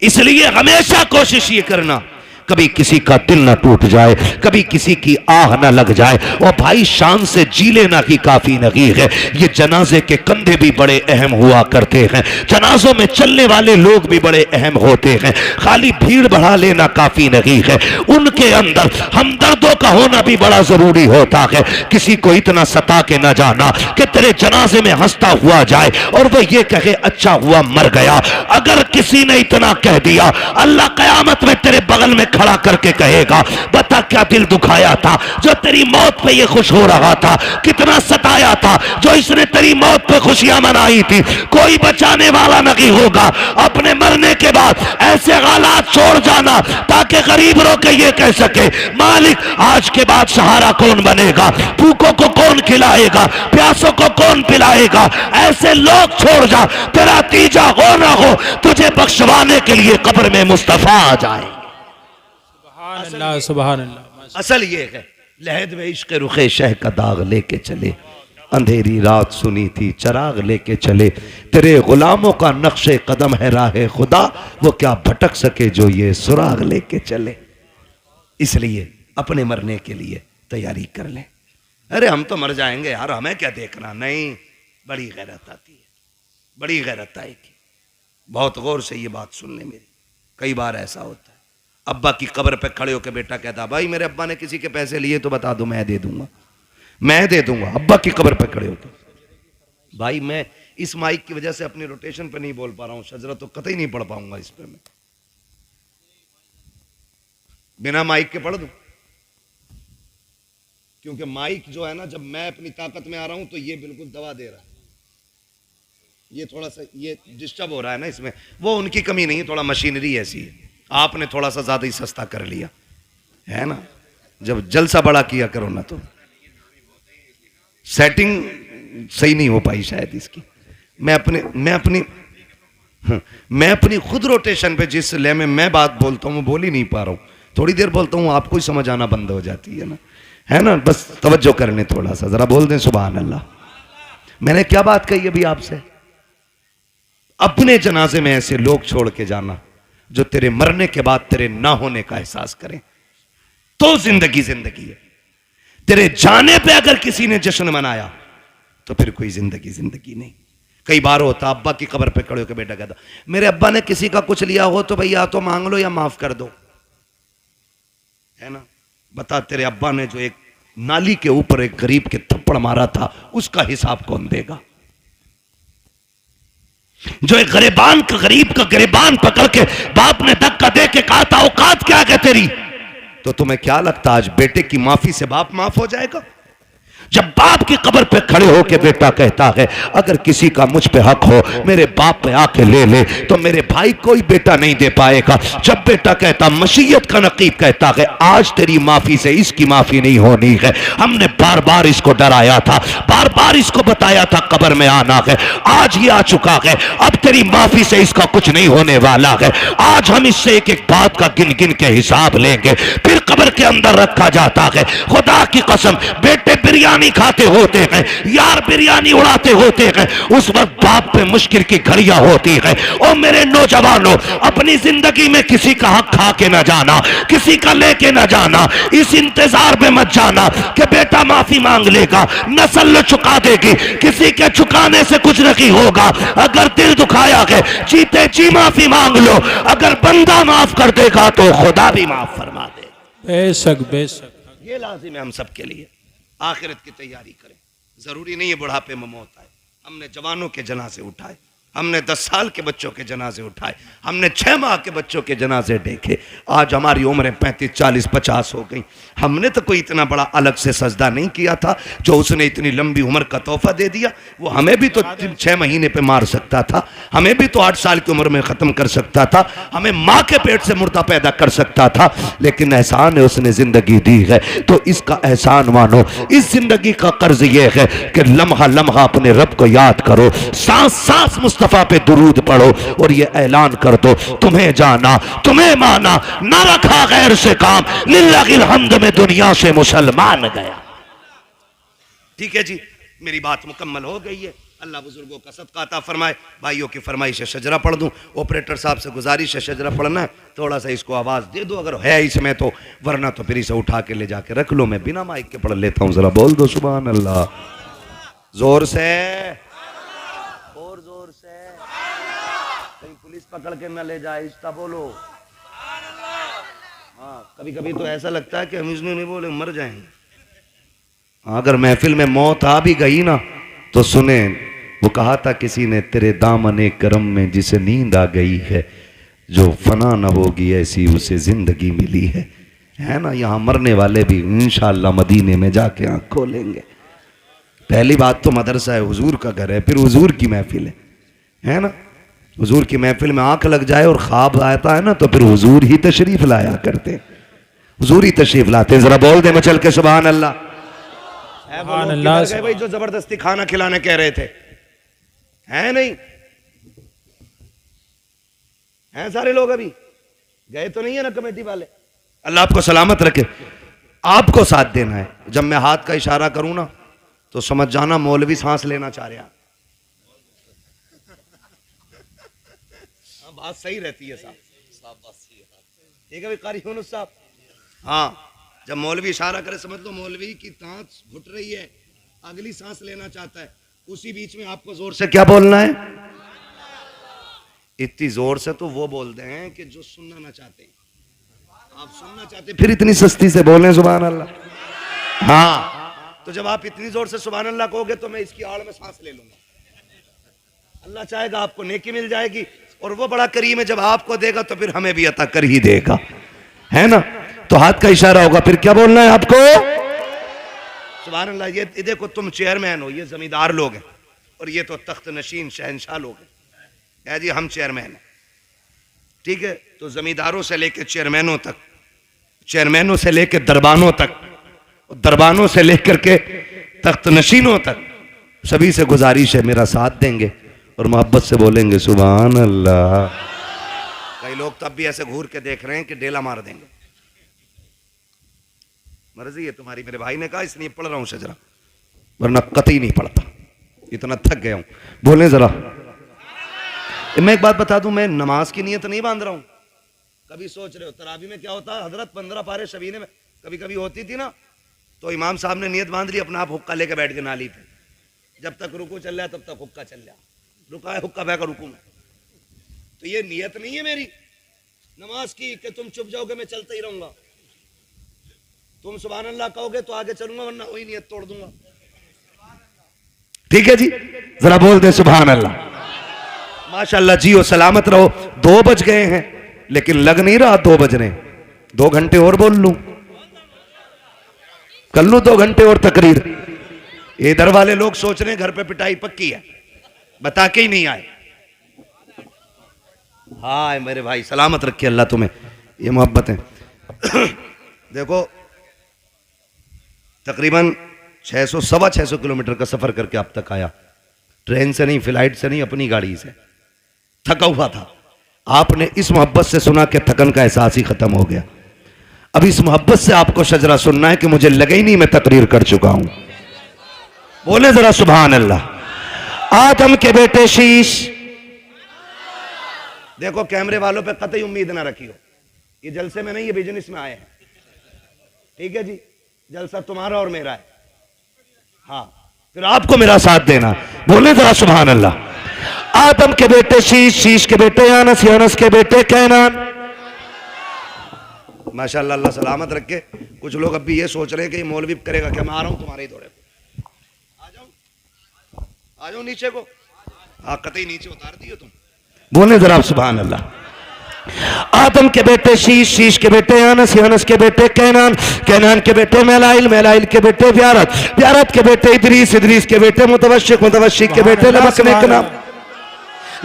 Speaker 1: इसलिए हमेशा कोशिश ये करना कभी किसी का दिल ना टूट जाए, कभी किसी की आह ना लग जाए। और भाई शान से जी लेना ही काफी नहीं है। ये जनाजे के कंधे भी बड़े अहम हुआ करते हैं, जनाजों में चलने वाले लोग भी बड़े अहम होते हैं। खाली भीड़ बढ़ा लेना काफी नहीं है, उनके अंदर हमदर्दों का होना भी बड़ा जरूरी होता है। किसी को इतना सता के ना जाना कि तेरे जनाजे में हंसता हुआ जाए और वो ये कहे अच्छा हुआ मर गया। अगर किसी ने इतना कह दिया, अल्लाह कयामत में तेरे बगल में खड़ा करके कहेगा बता क्या दिल दुखाया था जो तेरी मौत पे ये खुश हो रहा था, कितना सताया था जो इसने तेरी मौत पे खुशियां मनाई थी। कोई बचाने वाला नहीं होगा। अपने मरने के बाद ऐसे हालात छोड़ जाना ताकि गरीब रो के ये कह सके मालिक आज के बाद सहारा कौन बनेगा, भूखों को कौन खिलाएगा, प्यासों को कौन पिलाएगा। ऐसे लोग छोड़ जा, तेरा तीजा हो ना हो तुझे बख्शवाने के लिए कब्र में मुस्तफा आ जाए।
Speaker 2: सुभान अल्लाह।
Speaker 1: असल ये है लहद में इश्क रुखे शह का दाग लेके चले, अंधेरी रात सुनी थी चराग लेके चले, तेरे गुलामों का नक्शे कदम है राहे खुदा, वो क्या भटक सके जो ये सुराग लेके चले। इसलिए अपने मरने के लिए तैयारी कर ले। अरे हम तो मर जाएंगे यार, हमें क्या देखना। नहीं, बड़ी गैरत आती है, बड़ी गैरत आएगी। बहुत गौर से ये बात सुनने मेरी। कई बार ऐसा होता है अब्बा की कब्र पे खड़े होकर बेटा कहता भाई मेरे अब्बा ने किसी के पैसे लिए तो बता दो, मैं दे दूंगा, मैं दे दूंगा। अब्बा की कब्र पे खड़े होकर। भाई मैं इस माइक की वजह से अपनी रोटेशन पे नहीं बोल पा रहा हूं, शजरा तो कतई नहीं पढ़ पाऊंगा इस पे। मैं बिना माइक के पढ़ दूं, क्योंकि माइक जो है ना, जब मैं अपनी ताकत में आ रहा हूं तो ये बिल्कुल दबा दे रहा है। ये थोड़ा सा ये डिस्टर्ब हो रहा है ना इसमें। वो उनकी कमी नहीं, थोड़ा मशीनरी ऐसी है, आपने थोड़ा सा ज्यादा ही सस्ता कर लिया है ना। जब जलसा बड़ा किया करो ना तो सेटिंग सही नहीं हो पाई शायद इसकी। मैं अपनी खुद रोटेशन पे जिस लय में मैं बात बोलता हूं बोल ही नहीं पा रहा हूं। थोड़ी देर बोलता हूं आपको ही समझ आना बंद हो जाती है ना। बस तवज्जो करने थोड़ा सा, जरा बोल दें सुभान अल्लाह। मैंने क्या बात कही अभी आपसे? अपने जनाजे में ऐसे लोग छोड़ के जाना जो तेरे मरने के बाद तेरे ना होने का एहसास करें, तो जिंदगी जिंदगी है। तेरे जाने पे अगर किसी ने जश्न मनाया तो फिर कोई जिंदगी जिंदगी नहीं। कई बार होता अब्बा की कब्र पे खड़े होकर बेटा कहता मेरे अब्बा ने किसी का कुछ लिया हो तो भैया तो मांग लो या माफ कर दो, है ना। बता तेरे अब्बा ने जो एक नाली के ऊपर एक गरीब के थप्पड़ मारा था उसका हिसाब कौन देगा? जो एक गरीबान का गरीब का गरीबान पकड़ के बाप ने धक्का दे के कहा था औकात क्या है तेरी, तो तुम्हें क्या लगता आज बेटे की माफी से बाप माफ हो जाएगा? जब बाप की कब्र पे खड़े होके बेटा कहता है अगर किसी का मुझ पे हक हो मेरे बाप पे आके ले ले, तो मेरे भाई कोई बेटा नहीं दे पाएगा। जब बेटा कहता, मशीयत का नकीब कहता है आज तेरी माफी से इसकी माफी नहीं होनी है, हमने बार बार इसको डराया था, बार बार इसको बताया था कब्र में आना है, आज ये आ चुका है, अब तेरी माफी से इसका कुछ नहीं होने वाला है, आज हम इससे एक एक बात का गिन गिन के हिसाब लेंगे। फिर कब्र के अंदर रखा जाता है। खुदा की कसम, बेटे बिरयानी खाते होते हैं, यार बिरयानी उड़ाते होते हैं, उस वक्त बाप पे मुश्किल की घड़ियां होती है। और मेरे नौजवानों, अपनी जिंदगी में किसी का हक खा के ना जाना, किसी का लेके ना जाना, इस इंतजार में मत जाना कि बेटा माफी मांग लेगा, नस्ल चुका देगी, किसी के चुकाने से कुछ नहीं होगा। अगर दिल दुखाया है, जीते जी माफी मांग लो, अगर बंदा माफ कर देगा तो खुदा भी माफ फरमा दे।
Speaker 2: बेशक बेशक,
Speaker 1: ये लाजिम है हम सबके लिए। आखिरत की तैयारी करें, जरूरी नहीं है बुढ़ापे में मौत आए। हमने जवानों के जनाजे उठाए, हमने 10 साल के बच्चों के जनाजे उठाए, हमने 6 माह के बच्चों के जनाजे देखे। आज हमारी उम्रें 35, 40, 50 हो गई। हमने तो कोई इतना बड़ा अलग से सजदा नहीं किया था जो उसने इतनी लंबी उम्र का तोहफा दे दिया। वो हमें भी तो 6 महीने पे मार सकता था, हमें भी तो 8 साल की उम्र में ख़त्म कर सकता था, हमें माँ के पेट से मुर्दा पैदा कर सकता था। लेकिन एहसान है, उसने ज़िंदगी दी है तो इसका एहसान मानो। इस ज़िंदगी का कर्ज ये है कि लम्हा लम्हा अपने रब को याद करो, सांस सांस मुस्तफ़ा पे दुरूद पढ़ो और ये ऐलान कर दो, तुम्हें जाना तुम्हें माना, ना रखा गैर से काम, लिल्लाहिल हम्द में दुनिया से मुसलमान गया। ठीक है जी, मेरी बात मुकम्मल हो गई है। अल्लाह बुजुर्गों का सदका अता फरमाए। भाइयों की फरमाइश है शजरा पढ़ दूं। ऑपरेटर साहब से गुजारिश है शजरा पढ़ना है, थोड़ा सा इसको आवाज़ दे दो अगर है इसमें तो, वरना तो फिर इसे उठा के ले जाके रख लो। मैं बिना माइक के पढ़ लेता हूँ, जरा बोल दो सुभान अल्लाह, जोर से और जोर से, कहीं पुलिस पकड़ के न ले जाए, इसका बोलो। हाँ, कभी कभी तो ऐसा लगता है कि हम इसने नहीं बोले मर जाएंगे। अगर महफिल में मौत आ भी गई ना तो सुने, वो कहा था किसी ने, तेरे दामने करम में जिसे नींद आ गई है, जो फना न होगी ऐसी उसे जिंदगी मिली है ना। यहाँ मरने वाले भी इंशाअल्लाह मदीने में जाके आँख खोलेंगे। पहली बात तो मदरसा है, हुजूर का घर है, फिर हुजूर की महफिल है ना। हुजूर की महफिल में आंख लग जाए और ख्वाब आता है ना तो फिर हुजूर ही तशरीफ लाया करते, हुजूर ही तशरीफ लाते हैं। जरा बोल दे मचल के सुभान अल्लाह। भाई जो जबरदस्ती खाना खिलाने कह रहे थे, हैं नहीं हैं सारे लोग, अभी गए तो नहीं है ना कमेटी वाले। अल्लाह आपको सलामत रखे। आपको साथ देना है। जब मैं हाथ का इशारा करूं ना तो समझ जाना मौलवी सांस लेना चाह रहा। बात सही रहती है साहब, ठीक है भाई कारी यूनुस साहब। हाँ, जब मौलवी इशारा करे समझ लो मौलवी की सांस घुट रही है, अगली सांस लेना चाहता है। उसी बीच में आपको जोर से क्या बोलना है? इतनी जोर से तो वो बोलते हैं कि जो सुनना ना चाहते, आप सुनना चाहते फिर इतनी सस्ती से बोलें सुभान अल्लाह। हाँ, तो जब आप इतनी जोर से सुभान अल्लाह कहोगे तो मैं इसकी आड़ में सांस ले लूंगा। अल्लाह चाहेगा आपको नेकी मिल जाएगी, और वो बड़ा करीम है, जब आपको देगा तो फिर हमें भी अता कर ही देगा, है ना। तो हाथ का इशारा होगा, फिर क्या बोलना है आपको? सुभान अल्लाह। ये देखो, तुम चेयरमैन हो, ये जमींदार लोग हैं, और ये तो तख्त नशीन शहनशाह लोग हैं। कह जी हम चेयरमैन हैं, ठीक है। तो जमींदारों से लेकर चेयरमैनों तक, चेयरमैनों से लेकर दरबानों तक, दरबानों से लेकर के तख्त नशीनों तक, सभी से गुजारिश है मेरा साथ देंगे और मोहब्बत से बोलेंगे सुभान अल्लाह। कई लोग तब भी ऐसे घूर के देख रहे हैं कि डेला मार देंगे। मर्जी है तुम्हारी, मेरे भाई ने कहा इसलिए पढ़ रहा हूं शजरा, वरना कतई नहीं पढ़ता, इतना थक गया हूं। बोले जरा। मैं एक बात बता दूं, मैं नमाज की नीयत नहीं बांध रहा हूं। कभी सोच रहे हो तरावी में क्या होता है, हजरत 15 पारे शबीने में कभी कभी होती थी ना, तो इमाम साहब ने नीयत बांध ली, अपना आप हुक्का लेके बैठ के नाली पे, जब तक रुकू चल रहा तब तक हुक्का चल रहा, रुका है हुक्का बहकर रुकू में। तो ये नियत नहीं है मेरी नमाज की कि तुम चुप जाओगे मैं चलता ही रहूंगा। तुम सुभान अल्लाह कहोगे तो आगे चलूंगा, वरना वही नियत तोड़ दूंगा। ठीक है जी, जरा बोल दे सुभान अल्लाह। माशाअल्लाह, जियो सलामत रहो। 2 बज गए हैं लेकिन लग नहीं रहा 2 बजने। 2 घंटे और बोल लूं, कर लूं 2 घंटे और तकरीर। इधर वाले लोग सोच रहे हैं घर पे पिटाई पक्की है, बता के ही नहीं आए। हाय मेरे भाई, सलामत रखे अल्लाह तुम्हें, ये मोहब्बत है। देखो तकरीबन 600-625 किलोमीटर का सफर करके अब तक आया, ट्रेन से नहीं, फ्लाइट से नहीं, अपनी गाड़ी से। थका हुआ था। आपने इस मोहब्बत से सुना कि थकन का एहसास ही खत्म हो गया। अब इस मोहब्बत से आपको शजरा सुनना है कि मुझे लगे ही नहीं मैं तकरीर कर चुका हूं। बोले जरा सुभान अल्लाह। आदम के बेटे शीश, देखो कैमरे वालों पे कतई उम्मीद ना रखियो, ये जलसे में नहीं, ये बिजनेस में आए हैं। ठीक है जी, जलसा तुम्हारा और मेरा है। हाँ, फिर आपको मेरा साथ देना। बोले जरा सुभान अल्लाह। आदम के बेटे शीश, शीश के बेटे यानस, यानस के बेटे कैनान। माशाअल्लाह, अल्लाह सलामत रखे। कुछ लोग अब भी ये सोच रहे हैं कि ये मौलवी करेगा क्या, मैं आ रहा हूं तुम्हारे ही दौरे पे। आ जाओ नीचे को। हाँ, कतई नीचे उतार दियो तुम। बोले जरा सुभान अल्लाह। आदम के बेटे शीश, शीश के बेटे यानस, यानस के बेटे कैनान, कैनान के बेटे मेलाइल, मेलाइल के बेटे ब्यारत, ब्यारत के बेटे इदरीस, इदरीस के बेटे मुतवश्शिक, मुतवश्शिक के बेटे लबकने के नाम,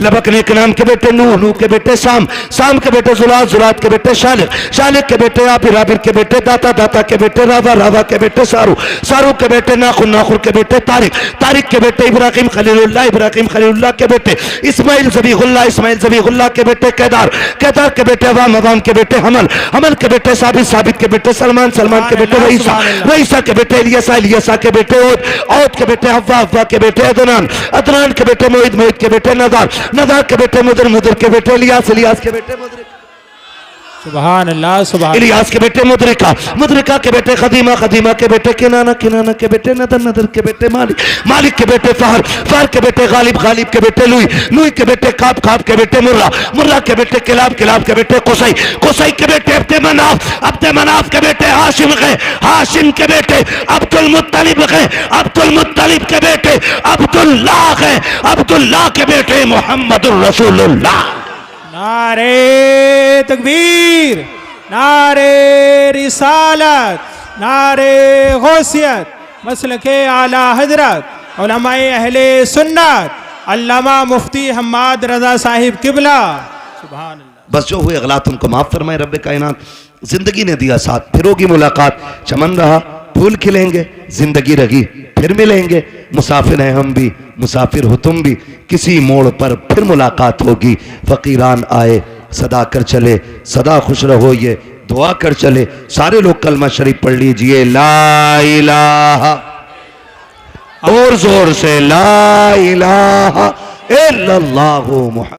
Speaker 1: लबकने के नाम के बेटे नूह, नूह के बेटे शाम, शाम के बेटे जुलात, जुलात के बेटे शालिक, शालिक के बेटे आबिर, आबिर के बेटे दाता, दाता के बेटे रावा, रावा के बेटे सारू, सारू के बेटे नाखुर, नाखुर के बेटे तारिक, तारिक के बेटे इब्राहिम खलीलुल्लाह, इब्राहिम खलीलुल्लाह के बेटे इस्माइल ज़बीहुल्लाह, इस्माइल ज़बीहुल्लाह के बेटे केदार, केदार के बेटे अवाम, अवाम के बेटे हमल, हमल के बेटे साबित, साबित के बेटे सलमान, सलमान के बेटे रईसा, रईसा के बेटे इलियासा, इलियासा के बेटे औद, औद के बेटे हव्वा, हव्वा के बेटे अदनान, अदनान के बेटे मोहिद, मोहिद के बेटे नदार, नदार के बेटे मुदर, मुदर के बेटे इलियास, इलियास के बेटे मुदरिक,
Speaker 2: सुभान अल्लाह, सुभान
Speaker 1: इलियास के बेटे मुदरिका, मुदरिका के बेटे खदीमा, खदीमा के बेटे किनाना, किनाना के बेटे नदर, नदर के बेटे मालिक, मालिक के बेटे फहर, फहर के बेटे गालिब, गालिब के बेटे लुई, लुई के बेटे काब, काब के बेटे मुर्रा, मुर्रा के बेटे किलाब, किलाब के बेटे कुसई, कुसई के बेटे अब्दे मनाफ, अब्दे मनाफ के बेटे हाशिम गए, हाशिम के बेटे अब्दुल मुत्तलिब गए, अब्दुल मुत्तलिब के बेटे अब्दुल्लाह गए, अब्दुल्लाह के बेटे मोहम्मदुर रसूलुल्लाह।
Speaker 2: नारे तकबीर, नारे रिसालत, नारे गौसियत, मसलके आला हजरत उलमाए अहले सुन्नत अल्लामा मुफ्ती हम्माद रजा साहिब किबला। सुभान अल्लाह।
Speaker 1: बस जो हुए गलत उनको माफ फरमाए रब्बे कायनात। जिंदगी ने दिया साथ, फिर होगी मुलाकात, चमन रहा फूल खिलेंगे, जिंदगी रही फिर मिलेंगे, मुसाफिर हैं हम भी, मुसाफिर हो तुम भी, किसी मोड़ पर फिर मुलाकात होगी। फकीरान आए सदा कर चले, सदा खुश रहो ये दुआ कर चले। सारे लोग कलमा शरीफ पढ़ लीजिए, ला इलाहा, और जोर से ला इलाहा इल्लल्लाहु मुहम्मद।